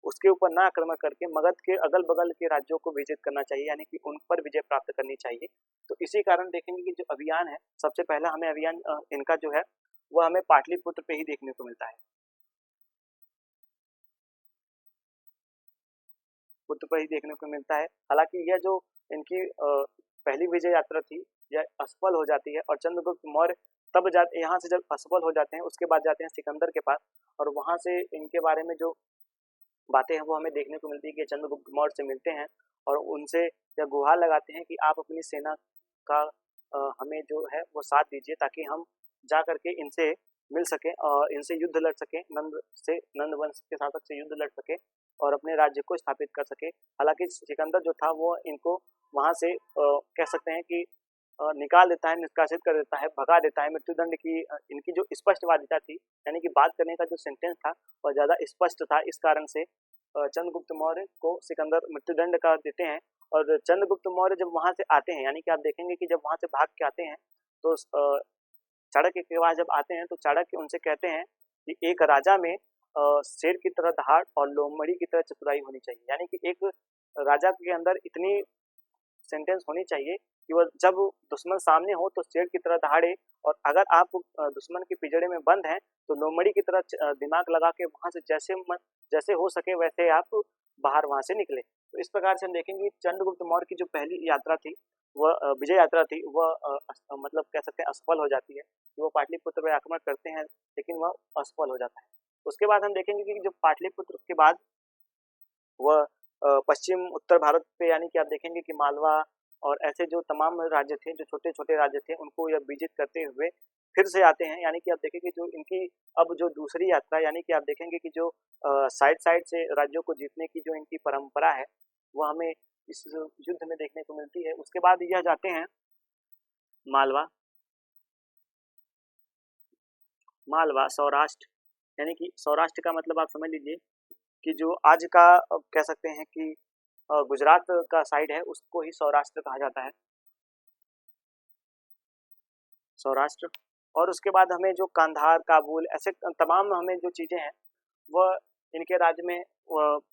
उसके ऊपर ना आक्रमण करके मगध के अगल बगल के राज्यों को विजित करना चाहिए, यानी कि उन पर विजय प्राप्त करनी चाहिए। तो इसी कारण देखेंगे कि जो अभियान है, सबसे पहला हमें अभियान इनका जो है वह हमें पाटलिपुत्र पे ही देखने को मिलता है, पुत्र पर ही देखने को मिलता है। हालांकि यह जो इनकी पहली विजय यात्रा थी यह असफल हो जाती है और चंद्रगुप्त मौर्य तब जाते यहाँ से जब असफल हो जाते हैं उसके बाद जाते हैं सिकंदर के पास, और वहां से इनके बारे में जो बातें हैं वो हमें देखने को मिलती है कि चंद्रगुप्त मौर्य से मिलते हैं और उनसे यह गुहार लगाते हैं कि आप अपनी सेना का हमें जो है वो साथ दीजिए ताकि हम जा करके इनसे मिल सकें और इनसे युद्ध लड़ सकें, नंद वंश के शासक से युद्ध लड़ सके और अपने राज्य को स्थापित कर सके। हालांकि सिकंदर जो था वो इनको वहां से कह सकते हैं कि निकाल देता है, निष्कासित कर देता है, भगा देता है। मृत्युदंड की इनकी जो स्पष्टवादिता थी यानी कि बात करने का जो सेंटेंस था वह ज़्यादा स्पष्ट था, इस कारण से चंद्रगुप्त मौर्य को सिकंदर मृत्युदंड का देते हैं। और चंद्रगुप्त मौर्य जब वहां से आते हैं, यानी कि आप देखेंगे कि जब वहां से भाग के आते हैं तो चाणक्य के पास जब आते हैं तो चाणक्य उनसे कहते हैं कि एक राजा में शेर की तरह दहाड़ और लोमड़ी की तरह चतुराई होनी चाहिए, यानी कि एक राजा के अंदर इतनी सेंटेंस होनी चाहिए कि वह जब दुश्मन सामने हो तो शेर की तरह दहाड़े, और अगर आप दुश्मन के पिंजड़े में बंद हैं तो लोमड़ी की तरह दिमाग लगा के वहां से जैसे हो सके वैसे आप बाहर वहां से निकले। तो इस प्रकार से हम देखेंगे चंद्रगुप्त मौर्य की जो पहली यात्रा थी वह विजय यात्रा थी, वह मतलब कह सकते हैं असफल हो जाती है कि वो पाटलिपुत्र पर आक्रमण करते हैं लेकिन वह असफल हो जाता है। उसके बाद हम देखेंगे कि जो पाटलिपुत्र के बाद वह पश्चिम उत्तर भारत पे, यानी कि आप देखेंगे कि मालवा और ऐसे जो तमाम राज्य थे, जो छोटे छोटे राज्य थे, उनको यह विजित करते हुए फिर से आते हैं। यानी कि आप देखेंगे जो इनकी अब जो दूसरी यात्रा, यानी कि आप देखेंगे कि जो साइड साइड से राज्यों को जीतने की जो इनकी परंपरा है वह हमें इस युद्ध में देखने को मिलती है। उसके बाद यह जाते हैं मालवा, सौराष्ट्र, यानी कि सौराष्ट्र का मतलब आप समझ लीजिए कि जो आज का कह सकते हैं कि गुजरात का साइड है उसको ही सौराष्ट्र कहा जाता है, सौराष्ट्र। और उसके बाद हमें जो कांधार, काबुल, ऐसे तमाम हमें जो चीज़ें हैं वह इनके राज्य में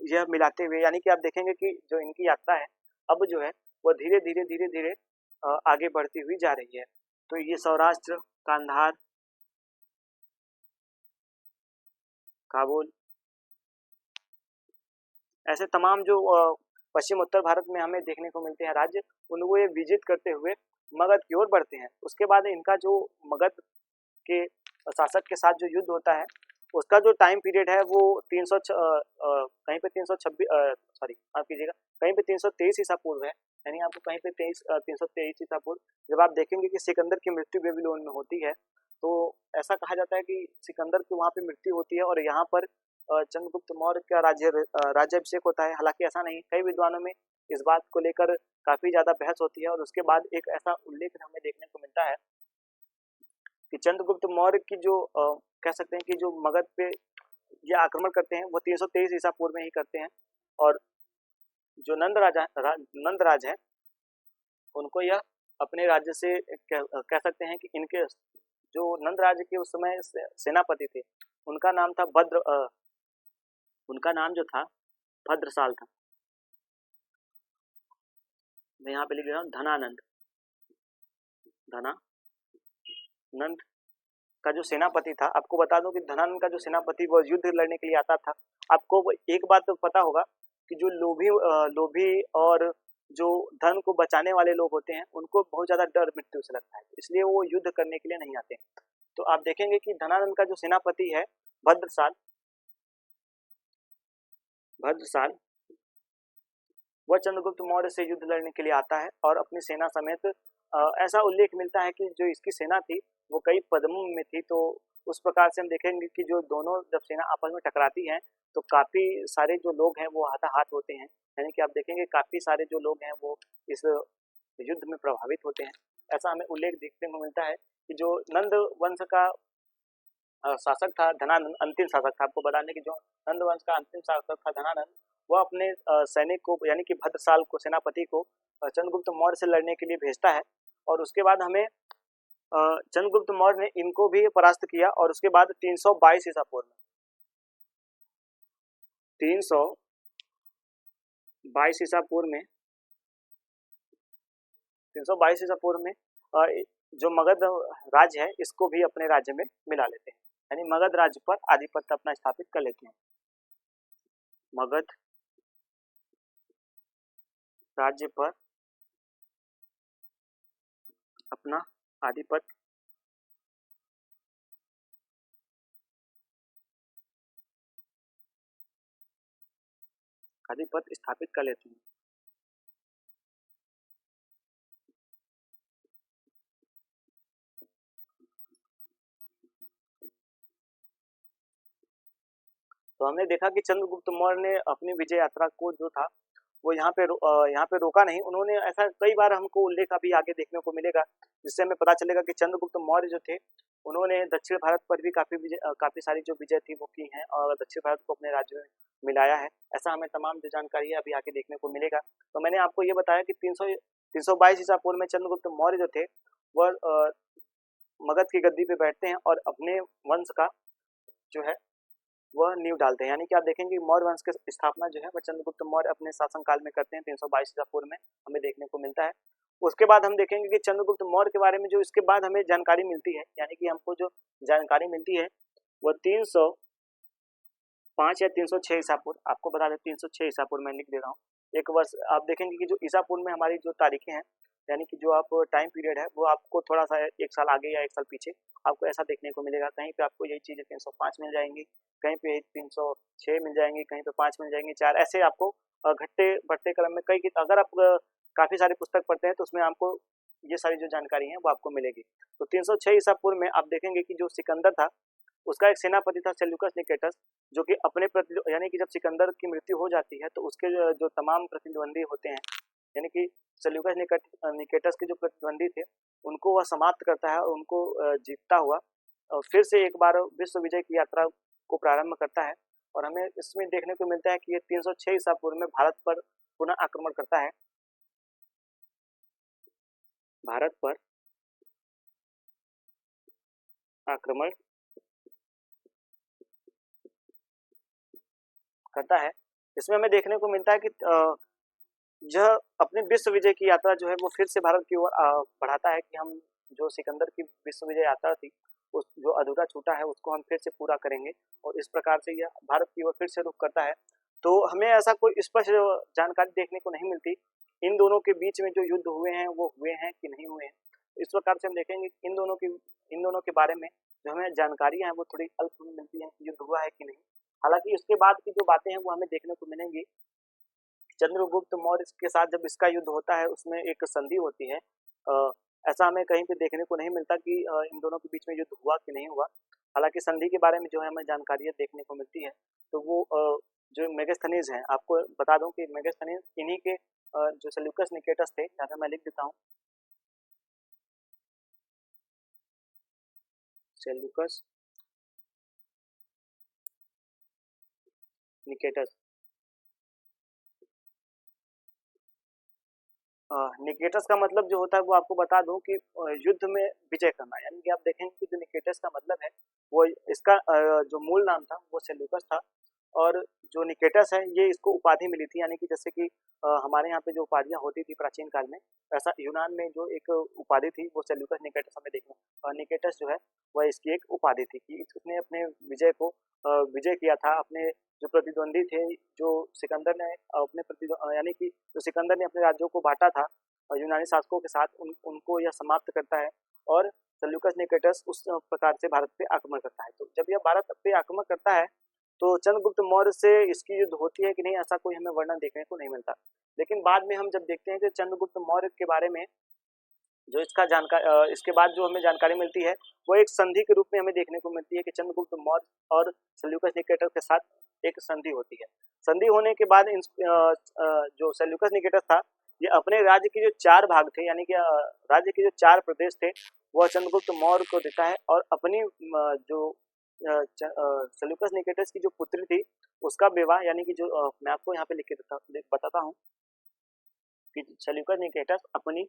यह मिलाते हुए, यानी कि आप देखेंगे कि जो इनकी यात्रा है अब जो है वह धीरे धीरे धीरे धीरे आगे बढ़ती हुई जा रही है। तो ये सौराष्ट्र, कांधार, काबुल, ऐसे तमाम जो पश्चिम उत्तर भारत में हमें देखने को मिलते हैं राज्य, उनको ये विजित करते हुए मगध की ओर बढ़ते हैं। उसके बाद इनका जो मगध के शासक के साथ जो युद्ध होता है उसका जो टाइम पीरियड है वो कहीं पे 326 सॉरी माफ कीजिएगा, कहीं पे 323 ईसा पूर्व है, यानी आपको कहीं पे 323 ईसा पूर्व जब आप देखेंगे कि सिकंदर की मृत्यु बेबीलोन में होती है तो ऐसा कहा जाता है कि सिकंदर की वहाँ पे मृत्यु होती है और यहाँ पर चंद्रगुप्त मौर्य का राज्याभिषेक होता है। हालांकि ऐसा नहीं, कई विद्वानों में इस बात को लेकर काफी ज्यादा बहस होती है और उसके बाद एक ऐसा उल्लेख हमें देखने को मिलता है कि चंद्रगुप्त मौर्य की जो कह सकते हैं कि जो मगध पे ये आक्रमण करते हैं वो 323 ईसा पूर्व में ही करते हैं, और जो नंदराज है उनको यह अपने राज्य से कह सकते हैं कि इनके जो नंदराज के उस समय सेनापति थे उनका नाम था उनका नाम जो था भद्रसाल था। मैं यहाँ पे लिख रहा हूँ धनानंद का जो सेनापति था। आपको बता दूं कि धनानंद का जो सेनापति वो युद्ध लड़ने के लिए आता था। आपको एक बात तो पता होगा कि जो लोभी और जो धन को बचाने वाले लोग होते हैं उनको बहुत ज्यादा डर मृत्यु से लगता है, इसलिए वो युद्ध करने के लिए नहीं आते। तो आप देखेंगे कि धनानंद का जो सेनापति है भद्रसाल वह चंद्रगुप्त मौर्य से युद्ध लड़ने के लिए आता है और अपनी सेना समेत ऐसा उल्लेख मिलता है कि जो इसकी सेना थी वो कई पदमों में थी। तो उस प्रकार से हम देखेंगे कि जो दोनों जब सेना आपस में टकराती हैं तो काफी सारे जो लोग हैं वो हाथाहाथ होते हैं, यानी कि आप देखेंगे काफी सारे जो लोग हैं वो इस युद्ध में प्रभावित होते हैं। ऐसा हमें उल्लेख देखने को मिलता है कि जो नंद वंश का शासक था धनानंद, अंतिम शासक था। आपको बता दें कि जो नंद वंश का अंतिम शासक था धनानंद, वह अपने सैनिक को यानी कि भद्रसाल को, सेनापति को चंद्रगुप्त मौर्य से लड़ने के लिए भेजता है। और उसके बाद हमें चंद्रगुप्त मौर्य ने इनको भी परास्त किया। और उसके बाद 322 ईसा पूर्व में 322 ईसा पूर्व में 322 ईसा पूर्व में जो मगध राज्य है इसको भी अपने राज्य में मिला लेते हैं, यानी मगध राज्य पर आधिपत्य अपना स्थापित कर लेते हैं। मगध राज्य पर अपना आधिपत्य स्थापित कर लेते हैं। तो हमने देखा कि चंद्रगुप्त मौर्य ने अपनी विजय यात्रा को जो था वो यहाँ पे रोका नहीं। उन्होंने ऐसा कई बार हमको उल्लेख अभी आगे देखने को मिलेगा, जिससे हमें पता चलेगा कि चंद्रगुप्त मौर्य जो थे उन्होंने दक्षिण भारत पर भी काफी सारी जो विजय थी वो की हैं और दक्षिण भारत को अपने राज्य में मिलाया है। ऐसा हमें तमाम जो जानकारी है अभी आगे देखने को मिलेगा। तो मैंने आपको ये बताया कि 322 ईसा पूर्व में चंद्रगुप्त मौर्य जो थे वह मगध की गद्दी पे बैठते हैं और अपने वंश का जो है वह नींव डालते हैं। यानी कि आप देखेंगे मौर्य वंश की स्थापना जो है वह चंद्रगुप्त मौर्य अपने शासनकाल में करते हैं 322 ईसा पूर्व में, हमें देखने को मिलता है। उसके बाद हम देखेंगे कि चंद्रगुप्त मौर्य के बारे में जो इसके बाद हमें जानकारी मिलती है, यानी कि हमको जो जानकारी मिलती है वह 305 या 306 ईसा पूर्व, आपको बता दें 306 ईसा पूर्व मैं लिख दे रहा हूँ। एक वर्ष आप देखेंगे कि जो ईसा पूर्व में हमारी जो तारीखें हैं, यानी कि जो आप टाइम पीरियड है वो आपको थोड़ा सा एक साल आगे या एक साल पीछे आपको ऐसा देखने को मिलेगा। कहीं पे आपको यही चीज़ें 305 मिल जाएंगी, कहीं पे 306 मिल जाएंगी, कहीं पे 5 मिल जाएंगी, 4, ऐसे आपको घटते बढ़ते क्रम में कई अगर आप काफ़ी सारी पुस्तक पढ़ते हैं तो उसमें आपको ये सारी जो जानकारी है वो आपको मिलेगी। तो 306 ईसा पूर्व में आप देखेंगे कि जो सिकंदर था उसका एक सेनापति था सेल्यूकस निकेटस, जो कि अपने यानी कि जब सिकंदर की मृत्यु हो जाती है तो उसके जो तमाम प्रतिद्वंदी होते हैं, यानी कि सेल्यूकस निकेटस के जो प्रतिद्वंदी थे उनको वह समाप्त करता है और उनको जीतता हुआ फिर से एक बार विश्व विजय की यात्रा को प्रारंभ करता है। और हमें इसमें देखने को मिलता है कि ये 306 ईसा पूर्व में भारत पर पुनः आक्रमण करता है, भारत पर आक्रमण करता है। इसमें हमें देखने को मिलता है कि यह अपने विश्व विजय की यात्रा जो है वो फिर से भारत की ओर बढ़ाता है कि हम जो सिकंदर की विश्व विजय यात्रा थी उस जो अधूरा छूटा है उसको हम फिर से पूरा करेंगे, और इस प्रकार से यह भारत की ओर फिर से रुख करता है। तो हमें ऐसा कोई स्पष्ट जानकारी देखने को नहीं मिलती इन दोनों के बीच में जो युद्ध हुए हैं वो हुए हैं कि नहीं हुए हैं। इस प्रकार से हम देखेंगे इन दोनों के बारे में जो हमें जानकारियां हैं वो थोड़ी अल्प मिलती हैं कि युद्ध हुआ है कि नहीं। हालांकि उसके बाद की जो बातें हैं वो हमें देखने को मिलेंगी। चंद्रगुप्त मौर्य के साथ जब इसका युद्ध होता है उसमें एक संधि होती है। ऐसा हमें कहीं पे देखने को नहीं मिलता कि इन दोनों के बीच में युद्ध हुआ कि नहीं हुआ। हालांकि संधि के बारे में जो है हमें जानकारी देखने को मिलती है। तो वो जो मेगास्थनीज हैं, आपको बता दूं कि मेगास्थनीज इन्हीं के जो सेल्यूकस निकेटस थे, यहाँ पे मैं लिख देता हूँ सेल्यूकस निकेटस। निकेटस का मतलब जो होता है वो आपको बता दूं कि युद्ध में विजय करना, यानी कि आप देखेंगे कि जो निकेटस का मतलब है वो इसका जो मूल नाम था वो सेल्यूकस था, और जो निकेटस है ये इसको उपाधि मिली थी। यानी कि जैसे कि हमारे यहाँ पे जो उपाधियाँ होती थी प्राचीन काल में, ऐसा यूनान में जो एक उपाधि थी वो सेल्यूकस निकेटस हमें देखने, निकेटस जो है वह इसकी एक उपाधि थी कि उसने अपने विजय को विजय किया था। अपने जो प्रतिद्वंदी थे, जो सिकंदर ने अपने यानी कि जो सिकंदर ने अपने राज्यों को बांटा था यूनानी शासकों के साथ, उनको यह समाप्त करता है और सेल्यूकस निकेटस उस प्रकार से भारत पे आक्रमण करता है। तो जब यह भारत पे आक्रमण करता है तो चंद्रगुप्त मौर्य से इसकी युद्ध होती है कि नहीं, ऐसा कोई हमें वर्णन देखने को नहीं मिलता। लेकिन बाद में हम जब देखते हैं कि चंद्रगुप्त मौर्य के बारे में जो इसका जानकारी इसके बाद जो हमें जानकारी मिलती है वो एक संधि के रूप में हमें देखने को मिलती है कि चंद्रगुप्त मौर्य और सेल्यूकस निकेटर के साथ एक संधि होती है। संधि होने के बाद जो सेल्यूकस निकेटर था ये अपने राज्य के जो 4 भाग थे, यानी कि राज्य के जो 4 प्रदेश थे, वह चंद्रगुप्त मौर्य को देता है और अपनी जो सेल्यूकस निकेटस की जो पुत्री थी उसका विवाह, यानी कि जो मैं आपको यहाँ पे लिख के बताता हूँ कि सेल्यूकस निकेटस अपनी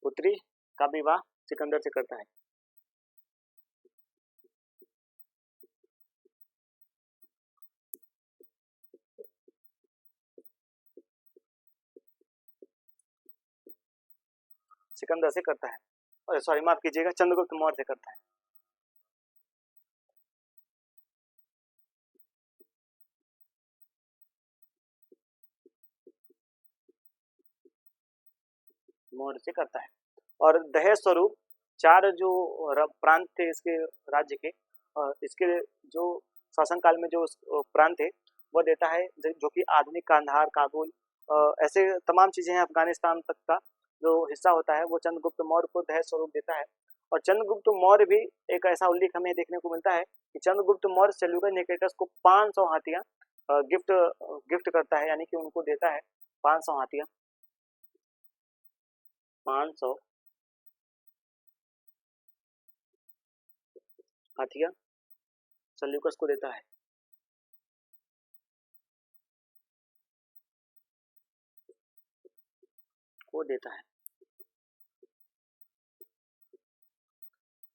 पुत्री का विवाह सिकंदर से करता है। सिकंदर से करता है, और सॉरी माफ कीजिएगा, चंद्रगुप्त मौर्य से करता है। मौर्य से करता है और दहेज स्वरूप 4 जो प्रांत थे इसके राज्य के, इसके जो शासनकाल में जो प्रांत थे वो देता है, जो कि आधुनिक कांधार, काबुल, ऐसे तमाम चीजें हैं, अफगानिस्तान तक का जो हिस्सा होता है वो चंद्रगुप्त मौर्य को दहेज स्वरूप देता है। और चंद्रगुप्त मौर्य भी एक ऐसा उल्लेख हमें देखने को मिलता है कि चंद्रगुप्त मौर्य सेल्यूकस निकेटस को 500 हाथियां गिफ्ट गिफ्ट करता है, यानी कि उनको देता है 500 हाथियां, 500 हाथियां सेल्यूकस को देता है। को देता है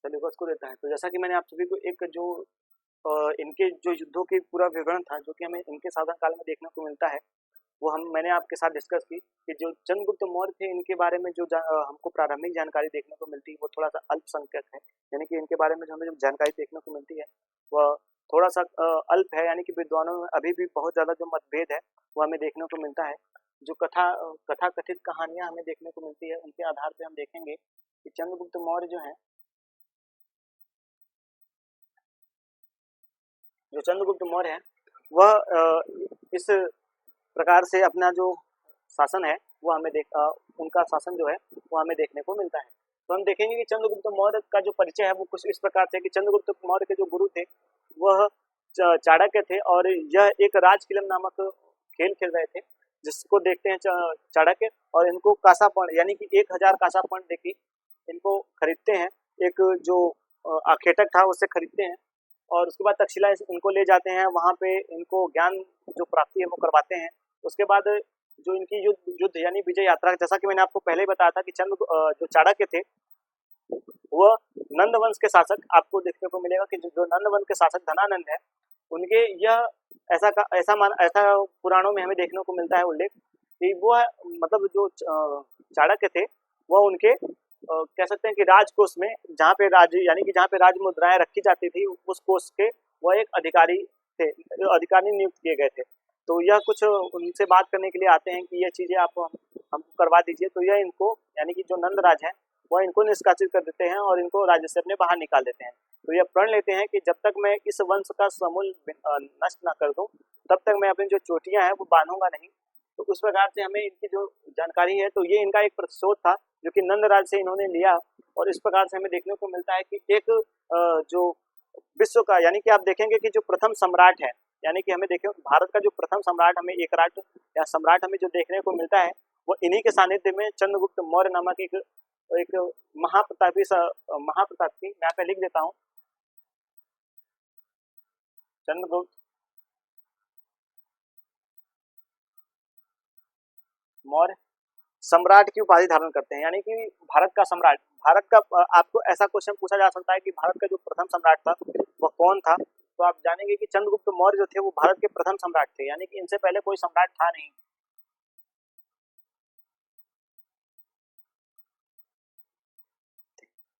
सेल्यूकस को देता है। तो जैसा कि मैंने आप सभी को एक जो इनके जो युद्धों के पूरा विवरण था जो कि हमें इनके शासन काल में देखने को मिलता है, वो मैंने आपके साथ डिस्कस की कि जो चंद्रगुप्त मौर्य थे इनके बारे में जो हमको प्रारंभिक जानकारी देखने को मिलती है वो थोड़ा सा अल्पसंख्यक है, यानी कि इनके बारे में जो हमें जो जानकारी देखने को मिलती है वह थोड़ा सा अल्प है, यानी कि विद्वानों में अभी भी बहुत ज़्यादा जो मतभेद है वो हमें देखने को मिलता है। जो कथा कथित कहानियां हमें देखने को मिलती है उनके आधार पर हम देखेंगे कि चंद्रगुप्त मौर्य जो है, जो चंद्रगुप्त मौर्य है वह इस प्रकार से अपना जो शासन है वो उनका शासन जो है वो हमें देखने को मिलता है। तो हम देखेंगे कि चंद्रगुप्त मौर्य का जो परिचय है वो कुछ इस प्रकार से कि चंद्रगुप्त मौर्य के जो गुरु थे वह चाणक्य थे, और यह एक राजकिलम नामक खेल खेल रहे थे जिसको देखते हैं चाणक्य, और इनको कासापण यानी कि 1000 कासापण देखी इनको खरीदते हैं, एक जो आखेटक था उससे खरीदते हैं, और उसके बाद तक्षशिला इनको ले जाते हैं, वहाँ पे इनको ज्ञान जो प्राप्ति है वो करवाते हैं। उसके बाद जो इनकी युद्ध युद्ध यानी विजय यात्रा, जैसा कि मैंने आपको पहले ही बताया था कि जो चाणक्य थे वह नंद वंश के शासक, आपको देखने को मिलेगा कि जो नंद वंश के शासक धनानंद है उनके यह ऐसा पुराणों में हमें देखने को मिलता है उल्लेख कि वो मतलब जो चाणक्य थे वह उनके कह सकते हैं कि राजकोष में जहाँ पे यानी कि जहाँ पे राज मुद्राएं रखी जाती थी उस कोष के वह एक अधिकारी थे, अधिकारी नियुक्त किए गए थे। तो यह कुछ उनसे बात करने के लिए आते हैं कि यह चीजें आप हमको करवा दीजिए, तो यह इनको यानी कि जो नंद राज है वह इनको निष्कासित कर देते हैं और इनको राज्य से अपने बाहर निकाल देते हैं। तो यह प्रण लेते हैं कि जब तक मैं इस वंश का समूल नष्ट न कर दूं तब तक मैं अपनी जो चोटियां हैं वो बांधूंगा नहीं। तो उस प्रकार से हमें इनकी जो जानकारी है, तो ये इनका एक प्रतिशोध था जो कि नंद राज से इन्होंने लिया, और इस प्रकार से हमें देखने को मिलता है कि एक जो विश्व का यानी कि आप देखेंगे कि जो प्रथम सम्राट है, यानी कि हमें देखें भारत का जो प्रथम सम्राट हमें एक राष्ट्र या सम्राट हमें जो देखने को मिलता है वो इन्हीं के सानिध्य में चंद्रगुप्त मौर्य नामक एक एक महाप्रतापी मैं यहाँ पे लिख देता हूँ, चंद्रगुप्त मौर्य सम्राट की उपाधि धारण करते हैं, यानी कि भारत का सम्राट। भारत का आपको ऐसा क्वेश्चन पूछा जा सकता है कि भारत का जो प्रथम सम्राट था वह कौन था, तो आप जानेंगे कि चंद्रगुप्त मौर्य जो थे वो भारत के प्रथम सम्राट थे, यानी कि इनसे पहले कोई सम्राट था नहीं।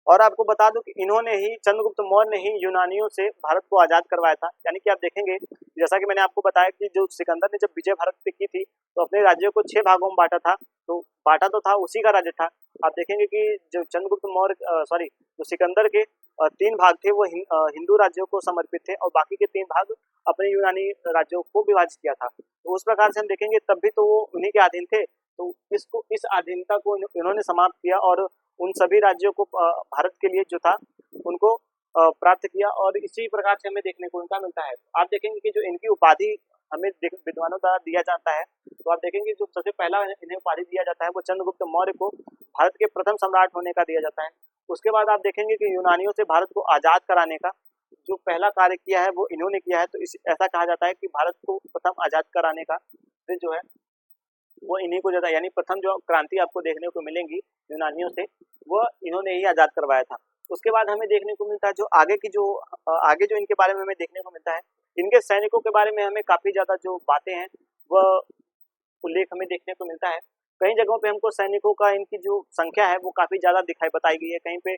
और आपको बता दूं कि इन्होंने ही चंद्रगुप्त मौर्य ने ही यूनानियों से भारत को आजाद करवाया था, यानी कि आप देखेंगे जैसा कि मैंने आपको बताया कि जो सिकंदर ने जब विजय भारत पे की थी तो अपने राज्यों को 6 भागों में बांटा था, तो बांटा तो था उसी का राज्य था। आप देखेंगे कि जो चंद्रगुप्त मौर्य सॉरी जो सिकंदर के 3 भाग थे वो हिंदू राज्यों को समर्पित थे और बाकी के 3 भाग अपने यूनानी राज्यों को विभाजित किया था। तो उस प्रकार से हम देखेंगे तब भी तो वो उन्हीं के अधीन थे, तो इस अधीनता को इन्होंने समाप्त किया और उन सभी राज्यों को भारत के लिए जो था उनको प्राप्त किया, और इसी प्रकार से हमें देखने को इनका मिलता है। आप देखेंगे कि जो इनकी उपाधि हमें विद्वानों द्वारा दिया जाता है, तो आप देखेंगे जो सबसे पहला इन्हें उपाधि दिया जाता है वो चंद्रगुप्त मौर्य को भारत के प्रथम सम्राट होने का दिया जाता है। उसके बाद आप देखेंगे कि यूनानियों से भारत को आजाद कराने का जो पहला कार्य किया है वो इन्होंने किया है, तो इस ऐसा कहा जाता है कि भारत को प्रथम आजाद कराने का फिर जो है वो इन्हीं को जाता है, यानी प्रथम जो क्रांति आपको देखने को मिलेंगी यूनानियों से वो इन्होंने ही आजाद करवाया था। उसके बाद हमें देखने को मिलता है जो आगे की जो आगे जो इनके बारे में हमें देखने को मिलता है, इनके सैनिकों के बारे में हमें काफी ज्यादा जो बातें हैं वह उल्लेख हमें देखने को मिलता है। कई जगहों पे हमको सैनिकों का इनकी जो संख्या है वो काफी ज्यादा दिखाई बताई गई है, कहीं पे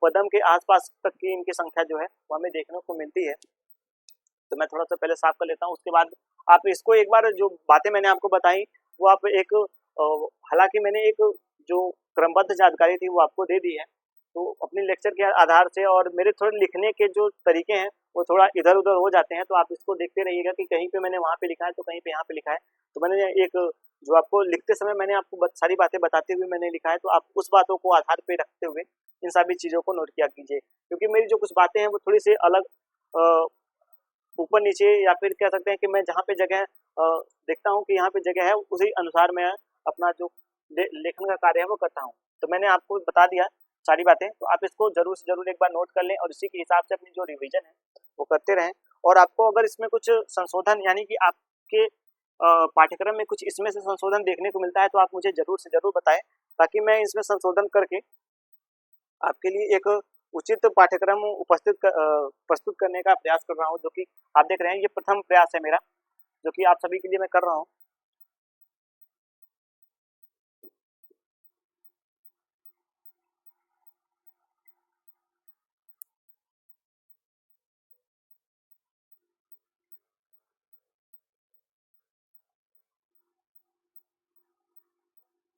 पदम के आसपास तक की इनकी संख्या जो है वो हमें देखने को मिलती है। तो मैं थोड़ा सा पहले साफ कर लेता हूँ, उसके बाद आप इसको एक बार जो बातें मैंने आपको बताई वो आप एक हालांकि मैंने एक जो क्रमबद्ध जानकारी थी वो आपको दे दी है, तो अपने लेक्चर के आधार से और मेरे थोड़े लिखने के जो तरीके हैं वो थोड़ा इधर उधर हो जाते हैं, तो आप इसको देखते रहिएगा कि कहीं पे मैंने वहाँ पे लिखा है तो कहीं पे यहाँ पे लिखा है। तो मैंने एक जो आपको लिखते समय मैंने आपको सारी बातें बताते हुए मैंने लिखा है, तो आप उस बातों को आधार पे रखते हुए इन सभी चीज़ों को नोट किया कीजिए, क्योंकि मेरी जो कुछ बातें हैं वो थोड़ी सी अलग ऊपर नीचे या फिर कह सकते हैं कि मैं जहाँ पे जगह देखता हूँ कि यहाँ पे जगह है उसी अनुसार मैं अपना जो लेखन का कार्य है वो करता हूँ। तो मैंने आपको बता दिया सारी बातें, तो आप इसको जरूर से जरूर एक बार नोट कर लें और इसी के हिसाब से अपनी जो रिवीजन है वो करते रहें। और आपको अगर इसमें कुछ संशोधन यानी कि आपके पाठ्यक्रम में कुछ इसमें से संशोधन देखने को मिलता है तो आप मुझे जरूर से जरूर बताएं, ताकि मैं इसमें संशोधन करके आपके लिए एक उचित पाठ्यक्रम प्रस्तुत करने का प्रयास कर रहा हूँ, जो कि आप देख रहे हैं ये प्रथम प्रयास है मेरा जो कि आप सभी के लिए मैं कर रहा हूँ।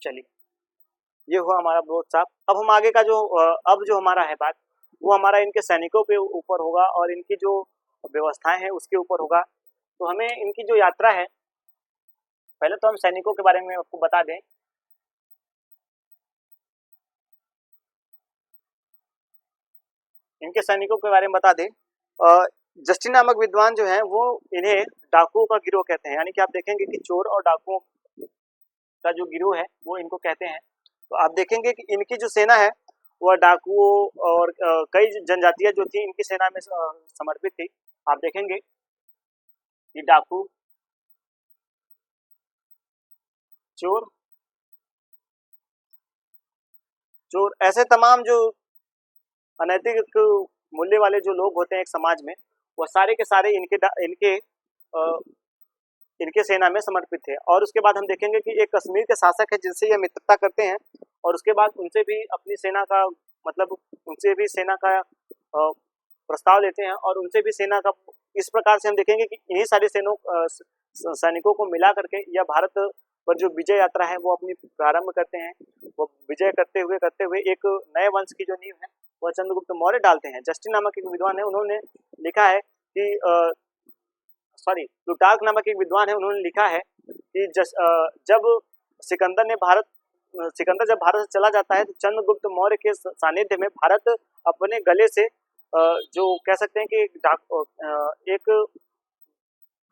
चलिए, ये हुआ हमारा बहुत साफ। अब हम आगे का जो अब जो हमारा है बात वो हमारा इनके सैनिकों पे ऊपर होगा और इनकी जो व्यवस्थाएं हैं उसके ऊपर होगा। तो हमें इनकी जो यात्रा है, पहले तो हम सैनिकों के बारे में आपको बता दें। इनके सैनिकों के बारे में बता दें, जस्टिन नामक विद्वान जो है वो इन्हें डाकुओं का गिरोह कहते हैं, यानी कि आप देखेंगे कि चोर और डाकुओं का जो गिरोह है वो इनको कहते हैं। तो आप देखेंगे कि इनकी जो सेना है वह डाकुओं और कई जनजातियां जो थी इनकी सेना में समर्पित थी। आप देखेंगे कि डाकू, चोर चोर ऐसे तमाम जो अनैतिक मूल्य वाले जो लोग होते हैं एक समाज में, वो सारे के सारे इनके अ, इनके सेना में समर्पित थे। और उसके बाद हम देखेंगे कि एक कश्मीर के शासक है जिनसे ये मित्रता करते हैं और उसके बाद उनसे भी अपनी सेना का मतलब उनसे भी सेना का प्रस्ताव लेते हैं और उनसे भी सेना का इस प्रकार से हम देखेंगे कि इन्हीं सारे सैनिकों को मिला करके यह भारत पर जो विजय यात्रा है वो अपनी प्रारंभ करते हैं। वो विजय करते हुए एक नए वंश की जो नींव है वह चंद्रगुप्त मौर्य डालते हैं। जस्टिन नामक एक विद्वान है, उन्होंने लिखा है कि प्लूटार्क नामक एक विद्वान है, उन्होंने लिखा है कि जब सिकंदर ने भारत सिकंदर जब भारत से चला जाता है तो चंद्रगुप्त मौर्य के सानिध्य में भारत अपने गले से जो कह सकते हैं कि एक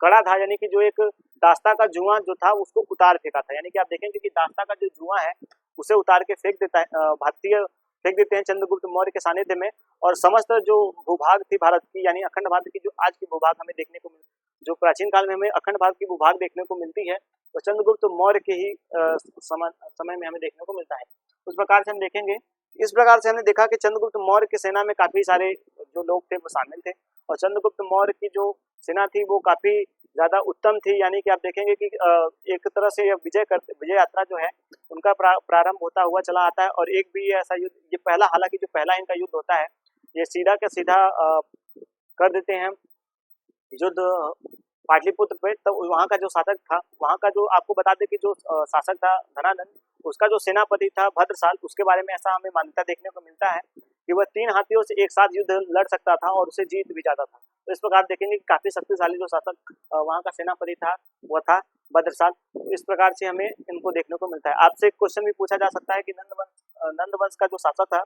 कड़ा था, यानी कि जो एक दास्ता का जुआ जो था उसको उतार फेंका था। यानी कि आप देखेंगे कि दास्ता का जो जुआ है उसे उतार के फेंक देता है भारतीय फेंक देते हैं चंद्रगुप्त मौर्य के सानिध्य में। और समस्त जो भूभाग थी भारत की, यानी अखंड भारत की जो आज की भूभाग हमें देखने को जो प्राचीन काल में हमें अखंड भारत की भूभाग देखने को मिलती है वो चंद्रगुप्त मौर्य के ही समय में हमें देखने को मिलता है। उस प्रकार से हम देखेंगे, इस प्रकार से हमने देखा कि चंद्रगुप्त मौर्य की सेना में काफी सारे जो लोग थे वो शामिल थे और चंद्रगुप्त मौर्य की जो सेना थी वो काफी ज्यादा उत्तम थी। यानी कि आप देखेंगे कि एक तरह से विजय यात्रा जो है उनका प्रारंभ होता हुआ चला आता है और एक भी ऐसा युद्ध, ये पहला, हालांकि जो पहला इनका युद्ध होता है ये सीधा का सीधा कर देते हैं युद्ध पाटलिपुत्र पे। तब वहाँ का जो शासक था, वहाँ का जो आपको बता दें कि जो शासक था धनानंद, उसका जो सेनापति था भद्रसाल, उसके बारे में ऐसा हमें मान्यता देखने को मिलता है कि वह 3 हाथियों से एक साथ युद्ध लड़ सकता था और उसे जीत भी जाता था। तो इस प्रकार देखेंगे कि काफी शक्तिशाली जो शासक वहाँ का सेनापति था वह था भद्रसाल। तो इस प्रकार से हमें इनको देखने को मिलता है। आपसे एक क्वेश्चन भी पूछा जा सकता है कि नंद वंश का जो शासक था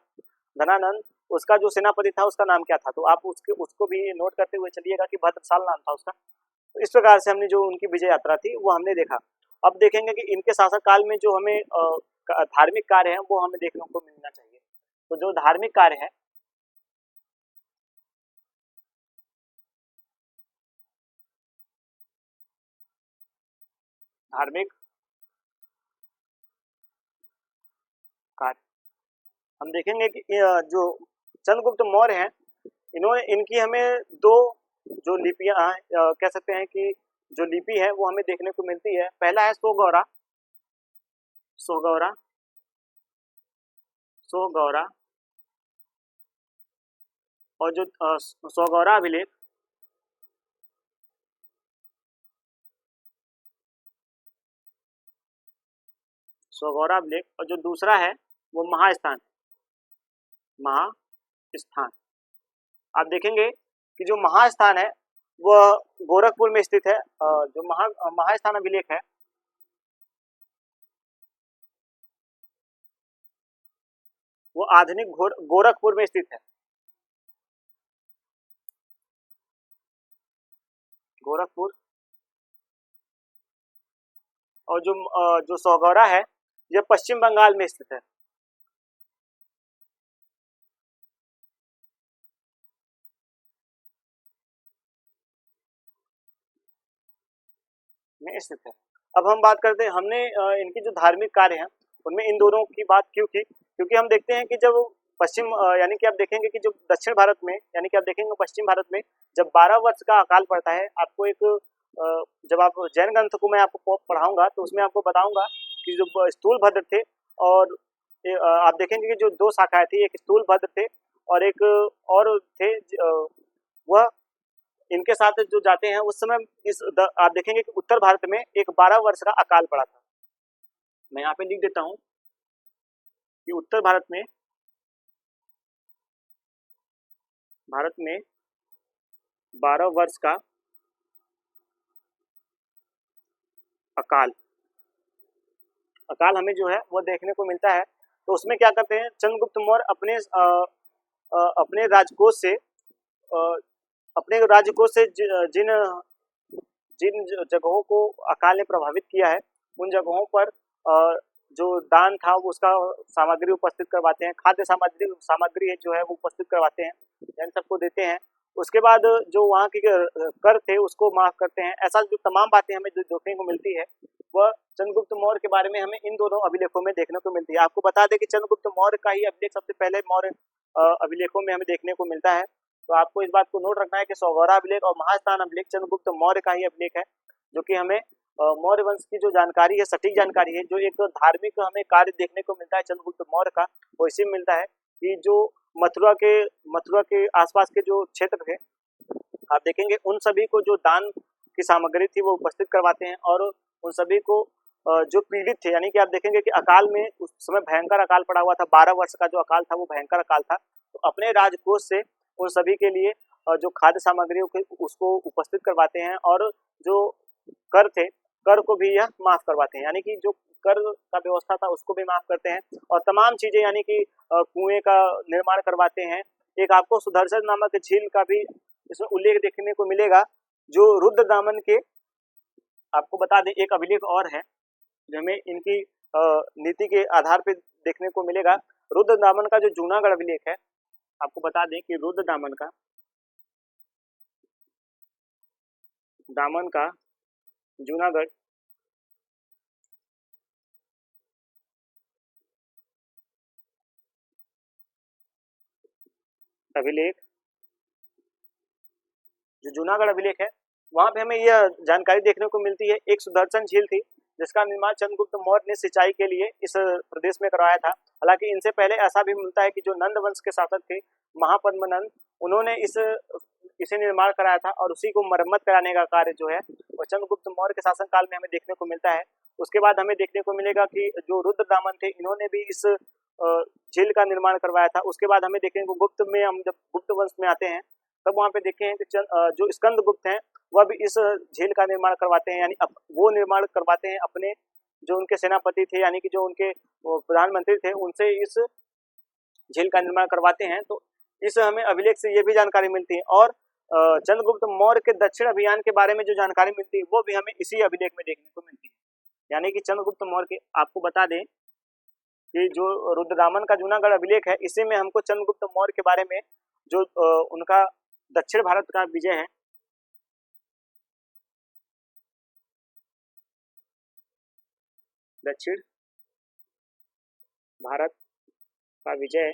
धनानंद, उसका जो सेनापति था उसका नाम क्या था? तो आप उसको भी नोट करते हुए चलिएगा कि भद्रसाल नाम था उसका। तो इस प्रकार से हमने जो उनकी विजय यात्रा थी वो हमने देखा। अब देखेंगे कि इनके शासन काल में जो हमें धार्मिक कार्य है वो हमें देखने को मिलना चाहिए। तो जो धार्मिक कार्य है, धार्मिक कार्य हम देखेंगे कि जो चंद्रगुप्त मौर्य हैं, इन्होंने इनकी हमें दो जो लिपियां कह सकते हैं कि जो लिपि है वो हमें देखने को मिलती है। पहला है सोगौरा, सोगौरा, सोगौरा, और जो सोगौरा अभिलेख, सोगौरा अभिलेख, और जो दूसरा है वो महास्थान, महास्थान। आप देखेंगे कि जो महास्थान है वह गोरखपुर में स्थित है। जो महास्थान अभिलेख है वो आधुनिक गोरखपुर में स्थित है, गोरखपुर। और जो सोगौरा है यह पश्चिम बंगाल में स्थित है, में स्थित है। अब हम बात करते हैं, हमने इनकी जो धार्मिक कार्य हैं उनमें इन दोनों की बात क्यों की, क्योंकि हम देखते हैं कि जब पश्चिम यानी कि आप देखेंगे कि जो दक्षिण भारत में, यानी कि आप देखेंगे पश्चिम भारत में जब 12 वर्ष का अकाल पड़ता है, आपको एक जब आप जैन ग्रंथ को मैं आपको पढ़ाऊंगा तो उसमें आपको बताऊंगा कि जो स्थूलभद्र थे और आप देखेंगे कि जो दो शाखाएं थी, एक स्थूलभद्र थे और एक और थे, वह इनके साथ जो जाते हैं उस समय आप देखेंगे कि उत्तर भारत में एक 12 वर्ष का अकाल पड़ा था। मैं यहाँ पे लिख देता हूँ कि उत्तर भारत में 12 वर्ष का अकाल अकाल हमें जो है वो देखने को मिलता है। तो उसमें क्या करते हैं, चंद्रगुप्त मौर्य अपने राजकोष से अपने राजकोष से जिन जिन जगहों को अकाल ने प्रभावित किया है उन जगहों पर जो दान था वो उसका सामग्री उपस्थित करवाते हैं, खाद्य सामग्री है जो है वो उपस्थित करवाते हैं, इन सबको देते हैं। उसके बाद जो वहाँ के कर थे उसको माफ करते हैं। ऐसा जो तमाम बातें हमें जो देखने को मिलती है वह चंद्रगुप्त मौर्य के बारे में हमें इन दोनों अभिलेखों में देखने को मिलती है। आपको बता दें कि चंद्रगुप्त मौर्य का ही अभिलेख सबसे पहले मौर्य अभिलेखों में हमें देखने को मिलता है। तो आपको इस बात को नोट रखना है कि सौगौरा अभिलेख और महास्थान अभिलेख चंद्रगुप्त मौर्य का ही अभिलेख है, जो कि हमें मौर्य वंश की जो जानकारी है, सटीक जानकारी है, जो एक धार्मिक हमें कार्य देखने को मिलता है चंद्रगुप्त मौर्य का, वो इसी में मिलता है कि जो मथुरा के आसपास के जो क्षेत्र थे, आप देखेंगे उन सभी को जो दान की सामग्री थी वो उपस्थित करवाते हैं और उन सभी को जो पीड़ित थे, यानी कि आप देखेंगे कि अकाल में उस समय भयंकर अकाल पड़ा हुआ था, 12 वर्ष का जो अकाल था वो भयंकर अकाल था। तो अपने राजकोष से उन सभी के लिए जो खाद्य सामग्री उसको उपस्थित करवाते हैं और जो कर थे, कर को भी यह माफ करवाते हैं, यानी कि जो कर का व्यवस्था था उसको भी माफ करते हैं और तमाम चीजें, यानी कि कुएं का निर्माण करवाते हैं। एक आपको सुदर्शन नामक झील का भी इसमें उल्लेख देखने को मिलेगा, जो रुद्रदामन के, आपको बता दें एक अभिलेख और है जो हमें इनकी नीति के आधार पर देखने को मिलेगा। रुद्रदामन का जो जूनागढ़ अभिलेख है, आपको बता दें कि रुद्रदामन का जूनागढ़ अभिलेख, जो जूनागढ़ अभिलेख है वहां पे हमें यह जानकारी देखने को मिलती है, एक सुदर्शन झील थी जिसका निर्माण चंद्रगुप्त मौर्य ने सिंचाई के लिए इस प्रदेश में करवाया था। हालांकि इनसे पहले ऐसा भी मिलता है कि जो नंद वंश के शासक थे महापद्मनंद, उन्होंने इसे निर्माण कराया था और उसी को मरम्मत कराने का कार्य जो है वो चंद्रगुप्त मौर्य के शासन काल में हमें देखने को मिलता है। उसके बाद हमें देखने को मिलेगा कि जो रुद्रदामन थे इन्होंने भी इस झील का निर्माण करवाया था। उसके बाद हमें देखेंगे गुप्त में, हम जब गुप्त वंश में आते हैं तब वहाँ पे देखें कि जो स्कंदगुप्त हैं वह भी इस झील का निर्माण करवाते हैं, यानी वो निर्माण करवाते हैं अपने जो उनके सेनापति थे, यानी कि जो उनके प्रधानमंत्री थे, उनसे इस झील का निर्माण करवाते हैं। तो इस हमें अभिलेख से ये भी जानकारी मिलती है। और चंद्रगुप्त मौर्य के दक्षिण अभियान के बारे में जो जानकारी मिलती है वो भी हमें इसी अभिलेख में देखने को मिलती है। यानी कि चंद्रगुप्त मौर्य के, आपको बता दें कि जो रुद्रदामन का जूनागढ़ अभिलेख है, इसी में हमको चंद्रगुप्त मौर्य के बारे में जो उनका दक्षिण भारत का विजय है, दक्षिण भारत का विजय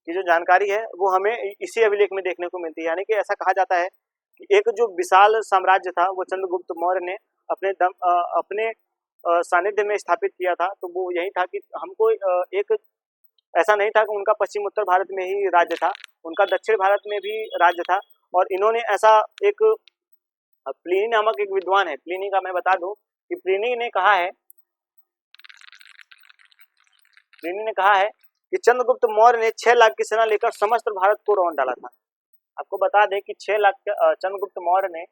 की जो जानकारी है वो हमें इसी अभिलेख में देखने को मिलती है। यानी कि ऐसा कहा जाता है कि एक जो विशाल साम्राज्य था वो चंद्रगुप्त मौर्य ने अपने सानिध्य में स्थापित किया था। तो वो यही था कि हमको एक ऐसा नहीं था कि उनका पश्चिम उत्तर भारत में ही राज्य था, उनका दक्षिण भारत में भी राज्य था। और इन्होंने ऐसा एक, प्लिनी नामक एक विद्वान है, प्लिनी का मैं बता दूं कि प्लिनी ने कहा है कि चंद्रगुप्त मौर्य ने 6 लाख की सेना लेकर समस्त भारत को रौंद डाला था। आपको बता दें कि 6 लाख चंद्रगुप्त मौर्य ने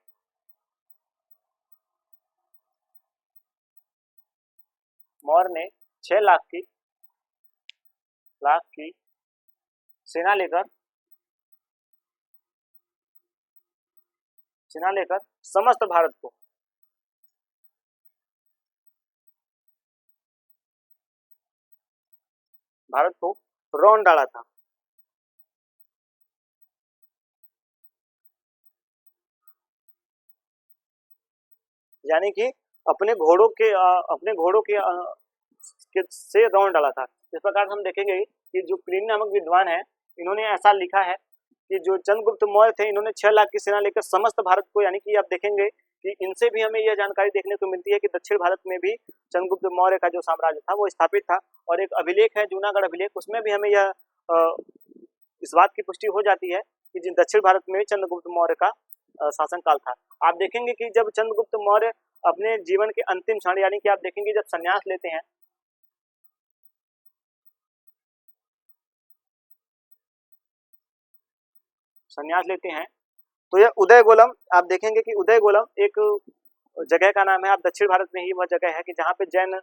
6 लाख की सेना लेकर समस्त भारत को रौंद डाला था। यानी कि अपने घोड़ों के से रौंद डाला था। इस प्रकार हम देखेंगे कि जो प्लिनी नामक विद्वान है, इन्होंने ऐसा लिखा है कि जो चंद्रगुप्त मौर्य थे, इन्होंने 6 लाख की सेना लेकर समस्त भारत को, यानी कि आप देखेंगे कि इनसे भी हमें यह जानकारी देखने को मिलती है कि दक्षिण भारत में भी चंद्रगुप्त मौर्य का जो साम्राज्य था वो स्थापित था। और एक अभिलेख है जूनागढ़ अभिलेख, उसमें भी हमें यह इस बात की पुष्टि हो जाती है कि दक्षिण भारत में चंद्रगुप्त मौर्य का शासनकाल था। आप देखेंगे कि जब चंद्रगुप्त मौर्य अपने जीवन के अंतिम क्षण, यानी कि आप देखेंगे जब संन्यास लेते हैं, तो यह उदयगोलम, आप देखेंगे कि उदयगोलम एक जगह का नाम है। आप दक्षिण भारत में ही वह जगह है कि जहाँ पे जैन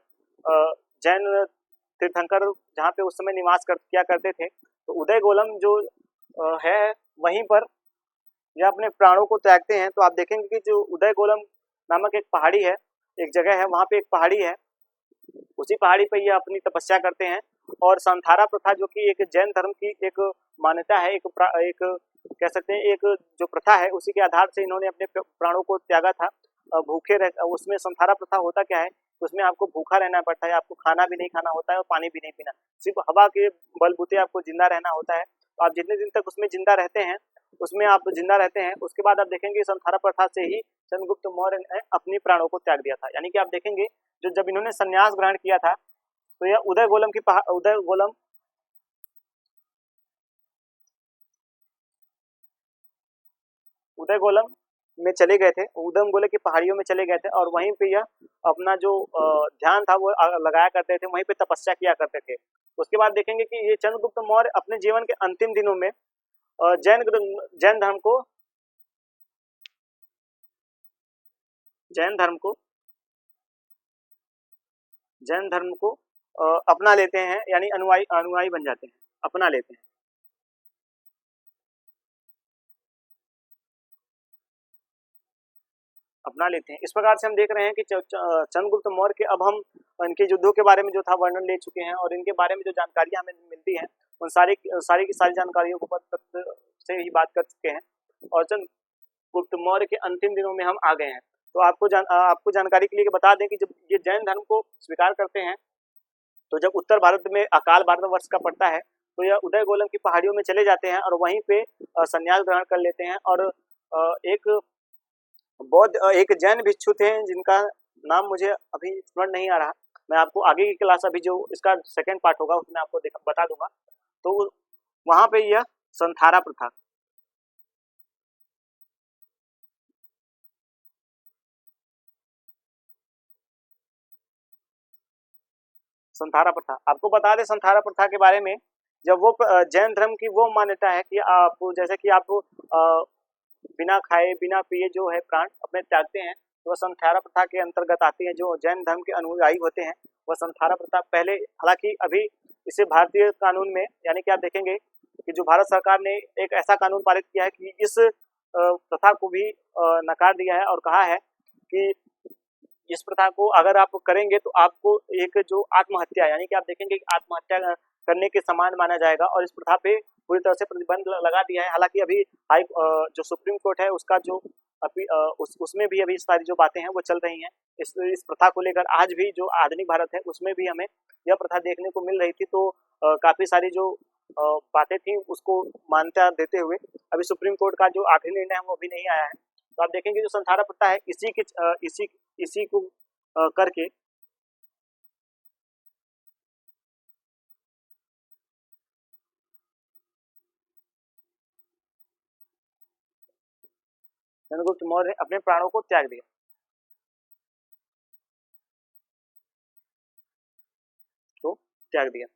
तीर्थंकर जहाँ पे उस समय किया करते थे। तो उदयगोलम जो है वहीं पर यह अपने प्राणों को त्यागते हैं। तो आप देखेंगे कि जो उदयगोलम नामक एक पहाड़ी है, एक जगह है, वहाँ पे एक पहाड़ी है, उसी पहाड़ी पे ये अपनी तपस्या करते हैं। और संथारा प्रथा जो कि एक जैन धर्म की एक मान्यता है, एक कह सकते हैं एक जो प्रथा है, उसी के आधार से इन्होंने अपने प्राणों को त्यागा था। उसमें संथारा प्रथा होता क्या है, उसमें आपको भूखा रहना पड़ता है, आपको खाना भी नहीं खाना होता है और पानी भी नहीं पीना, सिर्फ हवा के बलबूते आपको जिंदा रहना होता है। तो आप जितने दिन तक उसमें जिंदा रहते हैं, उसके बाद आप देखेंगे संथारा प्रथा से ही चंद्रगुप्त मौर्य ने अपनी प्राणों को त्याग दिया था। यानी कि आप देखेंगे जब इन्होंने संन्यास ग्रहण किया था, तो यह उदयगोलम में चले गए थे, उदयगोलम की पहाड़ियों में चले गए थे और वहीं पे यह अपना जो ध्यान था वो लगाया करते थे, वहीं पे तपस्या किया करते थे। उसके बाद देखेंगे कि ये चंद्रगुप्त मौर्य अपने जीवन के अंतिम दिनों में जैन धर्म को अपना लेते हैं, यानी अनुयायी बन जाते हैं, अपना लेते हैं। इस प्रकार से हम देख रहे हैं कि चंद्रगुप्त मौर्य के, अब हम इनके युद्धों के बारे में जो था वर्णन ले चुके हैं और इनके बारे में जो जानकारियां हमें मिलती हैं उन सारी की सारी जानकारियों को तथ्य से ही बात कर चुके हैं और चंद्रगुप्त मौर्य के अंतिम दिनों में हम आ गए हैं। तो आपको जानकारी के लिए बता दें कि जब ये जैन धर्म को स्वीकार करते हैं, तो जब उत्तर भारत में अकाल भारतवर्ष का पड़ता है, तो यह उदयगोलम की पहाड़ियों में चले जाते हैं और वहीं पे संन्यास ग्रहण कर लेते हैं। और एक जैन भिक्षु थे जिनका नाम मुझे अभी स्मरण नहीं आ रहा, मैं आपको आगे की क्लास, अभी जो इसका सेकंड पार्ट होगा उसमें आपको बता दूंगा। तो वहां पे यह संथारा प्रथा आपको बता दें, संथारा प्रथा के बारे में, जब वो जैन धर्म की वो मान्यता है कि आप जैसे कि आप बिना खाए बिना पिए जो है प्राण अपने त्यागते हैं, तो वह संथारा प्रथा के अंतर्गत आती है। जो जैन धर्म के अनुयायी होते हैं वह संथारा प्रथा पहले, हालांकि अभी इसे भारतीय कानून में, यानी कि आप देखेंगे कि जो भारत सरकार ने एक ऐसा कानून पारित किया है कि इस प्रथा को भी नकार दिया है और कहा है कि इस प्रथा को अगर आप करेंगे तो आपको एक जो आत्महत्या, यानी कि आप देखेंगे कि आत्महत्या करने के समान माना जाएगा, और इस प्रथा पे पूरी तरह से प्रतिबंध लगा दिया है। हालांकि अभी जो सुप्रीम कोर्ट है उसका जो अभी उसमें भी अभी सारी जो बातें हैं वो चल रही हैं इस प्रथा को लेकर। आज भी जो आधुनिक भारत है उसमें भी हमें यह प्रथा देखने को मिल रही थी, तो काफी सारी जो बातें थी उसको मान्यता देते हुए अभी सुप्रीम कोर्ट का जो आखिरी निर्णय है वो अभी नहीं आया है। तो आप देखेंगे जो संथारा प्रथा है इसी को करके चंद्रगुप्त मौर्य ने अपने प्राणों को त्याग दिया। तो त्याग दिया।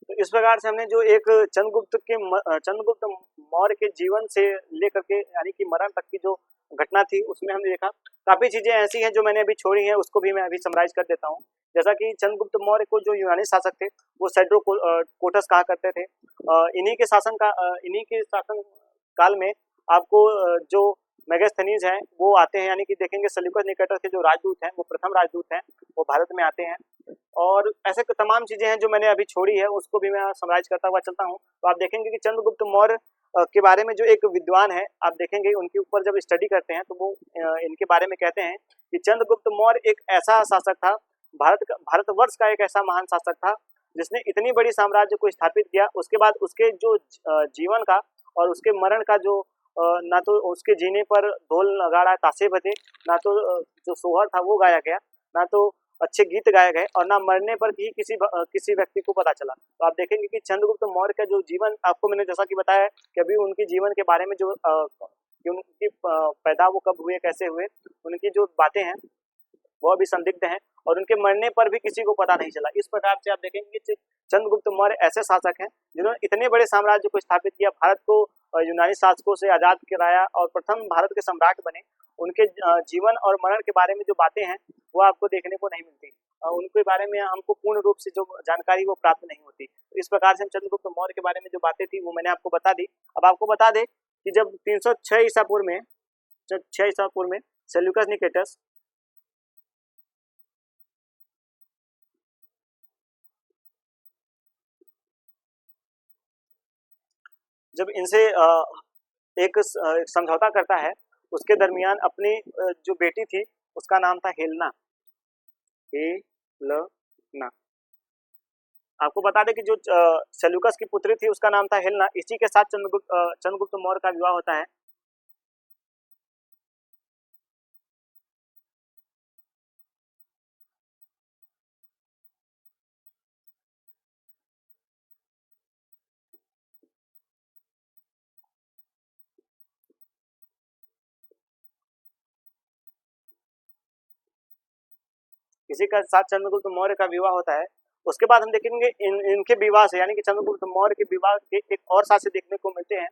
तो इस प्रकार से हमने जो एक चंद्रगुप्त मौर्य के जीवन से लेकर के यानी कि मरण तक की जो घटना थी उसमें हमने देखा काफी चीजें ऐसी हैं जो मैंने अभी छोड़ी हैं, उसको भी मैं अभी समराइज कर देता हूँ। जैसा कि चंद्रगुप्त मौर्य को जो यूनानी शासक थे वो सेड्रो कोटस कहा करते थे। इन्हीं के शासन काल में आपको जो मेगास्थनीज हैं वो आते हैं, यानी कि देखेंगे सेल्यूकस निकेटर के जो राजदूत हैं वो प्रथम राजदूत हैं, वो भारत में आते हैं। और ऐसे तमाम चीजें हैं जो मैंने अभी छोड़ी है उसको भी मैं समराइज करता हुआ चलता हूँ। तो आप देखेंगे कि चंद्रगुप्त मौर्य के बारे में जो एक विद्वान है, आप देखेंगे उनके ऊपर जब स्टडी करते हैं तो वो इनके बारे में कहते हैं कि चंद्रगुप्त मौर्य एक ऐसा शासक था, भारतवर्ष का एक ऐसा महान शासक था जिसने इतनी बड़ी साम्राज्य को स्थापित किया। उसके बाद उसके जो जीवन का और उसके मरण का जो ना तो उसके जीने पर ढोल नगाड़ा ताशे बजे, ना तो जो सोहर था वो गाया गया, ना तो अच्छे गीत गाए गए, और ना मरने पर भी किसी व्यक्ति को पता चला। तो आप देखेंगे कि चंद्रगुप्त मौर्य का जो जीवन, आपको मैंने जैसा कि बताया कि अभी उनके जीवन के बारे में जो कि उनकी पैदा वो कब हुए कैसे हुए उनकी जो बातें हैं वो अभी संदिग्ध हैं, और उनके मरने पर भी किसी को पता नहीं चला। इस प्रकार से आप देखेंगे कि चंद्रगुप्त मौर्य ऐसे शासक हैं जिन्होंने इतने बड़े साम्राज्य को स्थापित किया, भारत को यूनानी शासकों से आजाद कराया और प्रथम भारत के सम्राट बने। उनके जीवन और मरण के बारे में जो बातें हैं वो आपको देखने को नहीं मिलती, उनके बारे में हमको पूर्ण रूप से जो जानकारी वो प्राप्त नहीं होती। इस प्रकार से हम चंद्रगुप्त मौर्य के बारे में जो बातें थी वो मैंने आपको बता दी। अब आपको बता दें कि जब 306 ईसा पूर्व में 6 ईसा पूर्व में सेल्यूकस निकेटस जब इनसे एक समझौता करता है, उसके दरमियान अपनी जो बेटी थी उसका नाम था हेलना, हेलना। आपको बता दें कि जो सेल्यूकस की पुत्री थी उसका नाम था हेलना, इसी के साथ चंद्रगुप्त मौर्य का विवाह होता है। इसी के साथ चंद्रगुप्त मौर्य का विवाह होता है। उसके बाद हम देखेंगे इनके विवाह से, यानी कि चंद्रगुप्त मौर्य के विवाह के एक और साक्ष्य देखने को मिलते हैं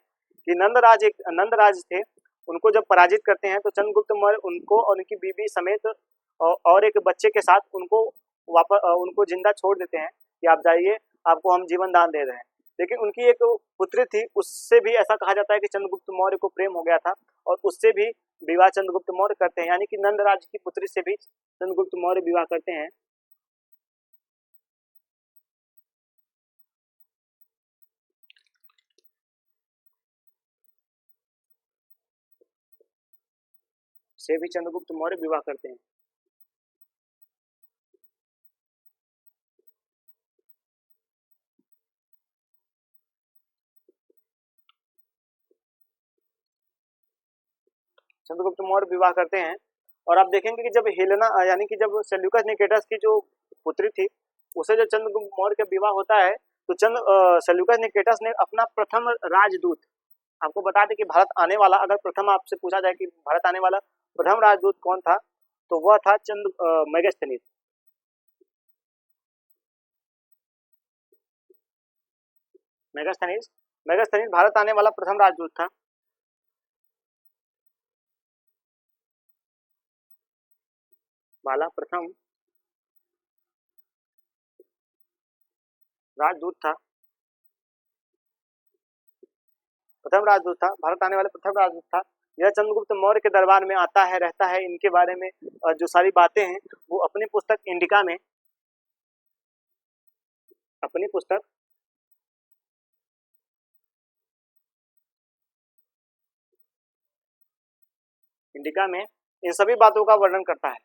कि नंदराज थे, उनको जब पराजित करते हैं तो चंद्रगुप्त मौर्य उनको और उनकी बीबी समेत और एक बच्चे के साथ उनको जिंदा छोड़ देते हैं कि आप जाइए, आपको हम जीवन दान दे रहे हैं। लेकिन उनकी एक पुत्री थी, उससे भी ऐसा कहा जाता है कि चंद्रगुप्त मौर्य को प्रेम हो गया था और उससे भी विवाह चंद्रगुप्त मौर्य करते हैं, यानी कि नंदराज की पुत्री से भी चंद्रगुप्त मौर्य विवाह करते हैं। से भी चंद्रगुप्त मौर्य विवाह करते हैं। चंद्रगुप्त मौर्य विवाह करते हैं। और आप देखेंगे कि जब हेलेना यानी कि जब सेल्यूकस निकेटस की जो पुत्री थी उसे जब चंद्रगुप्त मौर्य का विवाह होता है तो सेल्यूकस निकेटस ने अपना प्रथम राजदूत, आपको बता दें कि भारत आने वाला, अगर प्रथम आपसे पूछा जाए कि भारत आने वाला प्रथम राजदूत कौन था तो वह था मेगास्थनीज। मेगास्थनीज मेगास्थनीज भारत आने वाला प्रथम राजदूत था। वाला प्रथम राजदूत था, प्रथम राजदूत था, भारत आने वाले प्रथम राजदूत था। यह चंद्रगुप्त मौर्य के दरबार में आता है, रहता है। इनके बारे में जो सारी बातें हैं वो अपनी पुस्तक अपनी पुस्तक इंडिका में इन सभी बातों का वर्णन करता है।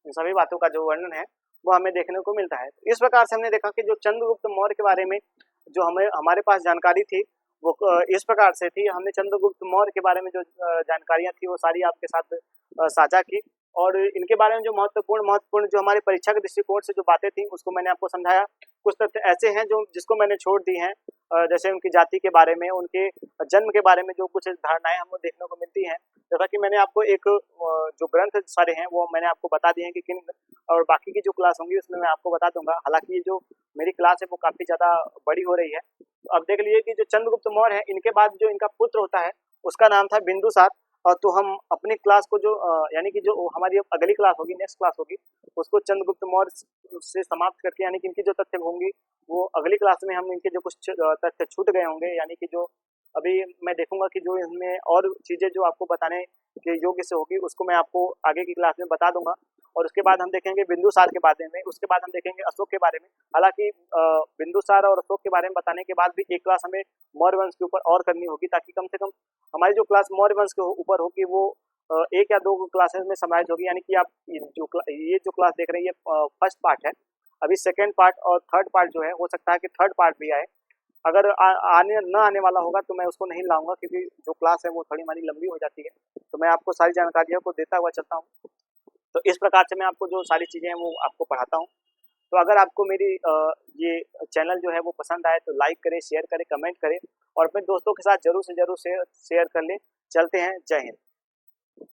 इन सभी बातों का जो वर्णन है वो हमें देखने को मिलता है। इस प्रकार से हमने देखा कि जो चंद्रगुप्त मौर्य के बारे में जो हमें हमारे पास जानकारी थी वो इस प्रकार से थी। हमने चंद्रगुप्त मौर्य के बारे में जो जानकारियां थी वो सारी आपके साथ साझा की, और इनके बारे में जो महत्वपूर्ण जो हमारे परीक्षा के दृष्टिकोण से जो बातें थी उसको मैंने आपको समझाया। कुछ तथ्य ऐसे हैं जो जिसको मैंने छोड़ दी हैं, जैसे उनकी जाति के बारे में, उनके जन्म के बारे में जो कुछ धारणाएं हमको देखने को मिलती हैं। जैसा कि मैंने आपको एक जो ग्रंथ सारे हैं वो मैंने आपको बता दिए हैं कि किन, और बाकी की जो क्लास होंगी उसमें मैं आपको बता दूंगा। हालांकि ये जो मेरी क्लास है वो काफी ज्यादा बड़ी हो रही है। तो अब देख लीजिए कि जो चंद्रगुप्त मौर्य है, इनके बाद जो इनका पुत्र होता है उसका नाम था बिंदुसार। और तो हम अपनी क्लास को जो यानी कि जो हमारी अगली क्लास होगी, नेक्स्ट क्लास होगी, उसको चंद्रगुप्त मौर्य से समाप्त करके, यानी कि इनकी जो तथ्य होंगी वो अगली क्लास में हम इनके जो कुछ तथ्य छूट गए होंगे, यानी कि जो अभी मैं देखूंगा कि जो इसमें और चीजें जो आपको बताने के योग्य से होगी उसको मैं आपको आगे की क्लास में बता दूंगा। और उसके बाद हम देखेंगे बिंदुसार के बारे में, उसके बाद हम देखेंगे अशोक के बारे में। हालांकि बिंदुसार और अशोक के बारे में बताने के बाद भी एक क्लास हमें मौर्य वंश के ऊपर और करनी होगी, ताकि कम से कम हमारी जो क्लास मौर्य वंश के ऊपर होगी वो एक या दो क्लासेस में समाहित होगी। यानी कि आप ये जो क्लास देख रहे हैं ये फर्स्ट पार्ट है। अभी सेकेंड पार्ट और थर्ड पार्ट जो है हो सकता है कि थर्ड पार्ट भी आए। अगर आने न आने वाला होगा तो मैं उसको नहीं लाऊंगा, क्योंकि जो क्लास है वो थोड़ी हमारी लंबी हो जाती है। तो मैं आपको सारी जानकारियों को देता हुआ चलता हूँ। तो इस प्रकार से मैं आपको जो सारी चीज़ें हैं वो आपको पढ़ाता हूँ। तो अगर आपको मेरी ये चैनल जो है वो पसंद आए तो लाइक करें, शेयर करें, कमेंट करें, और अपने दोस्तों के साथ जरूर से जरूर शेयर कर लें। चलते हैं, जय हिंद।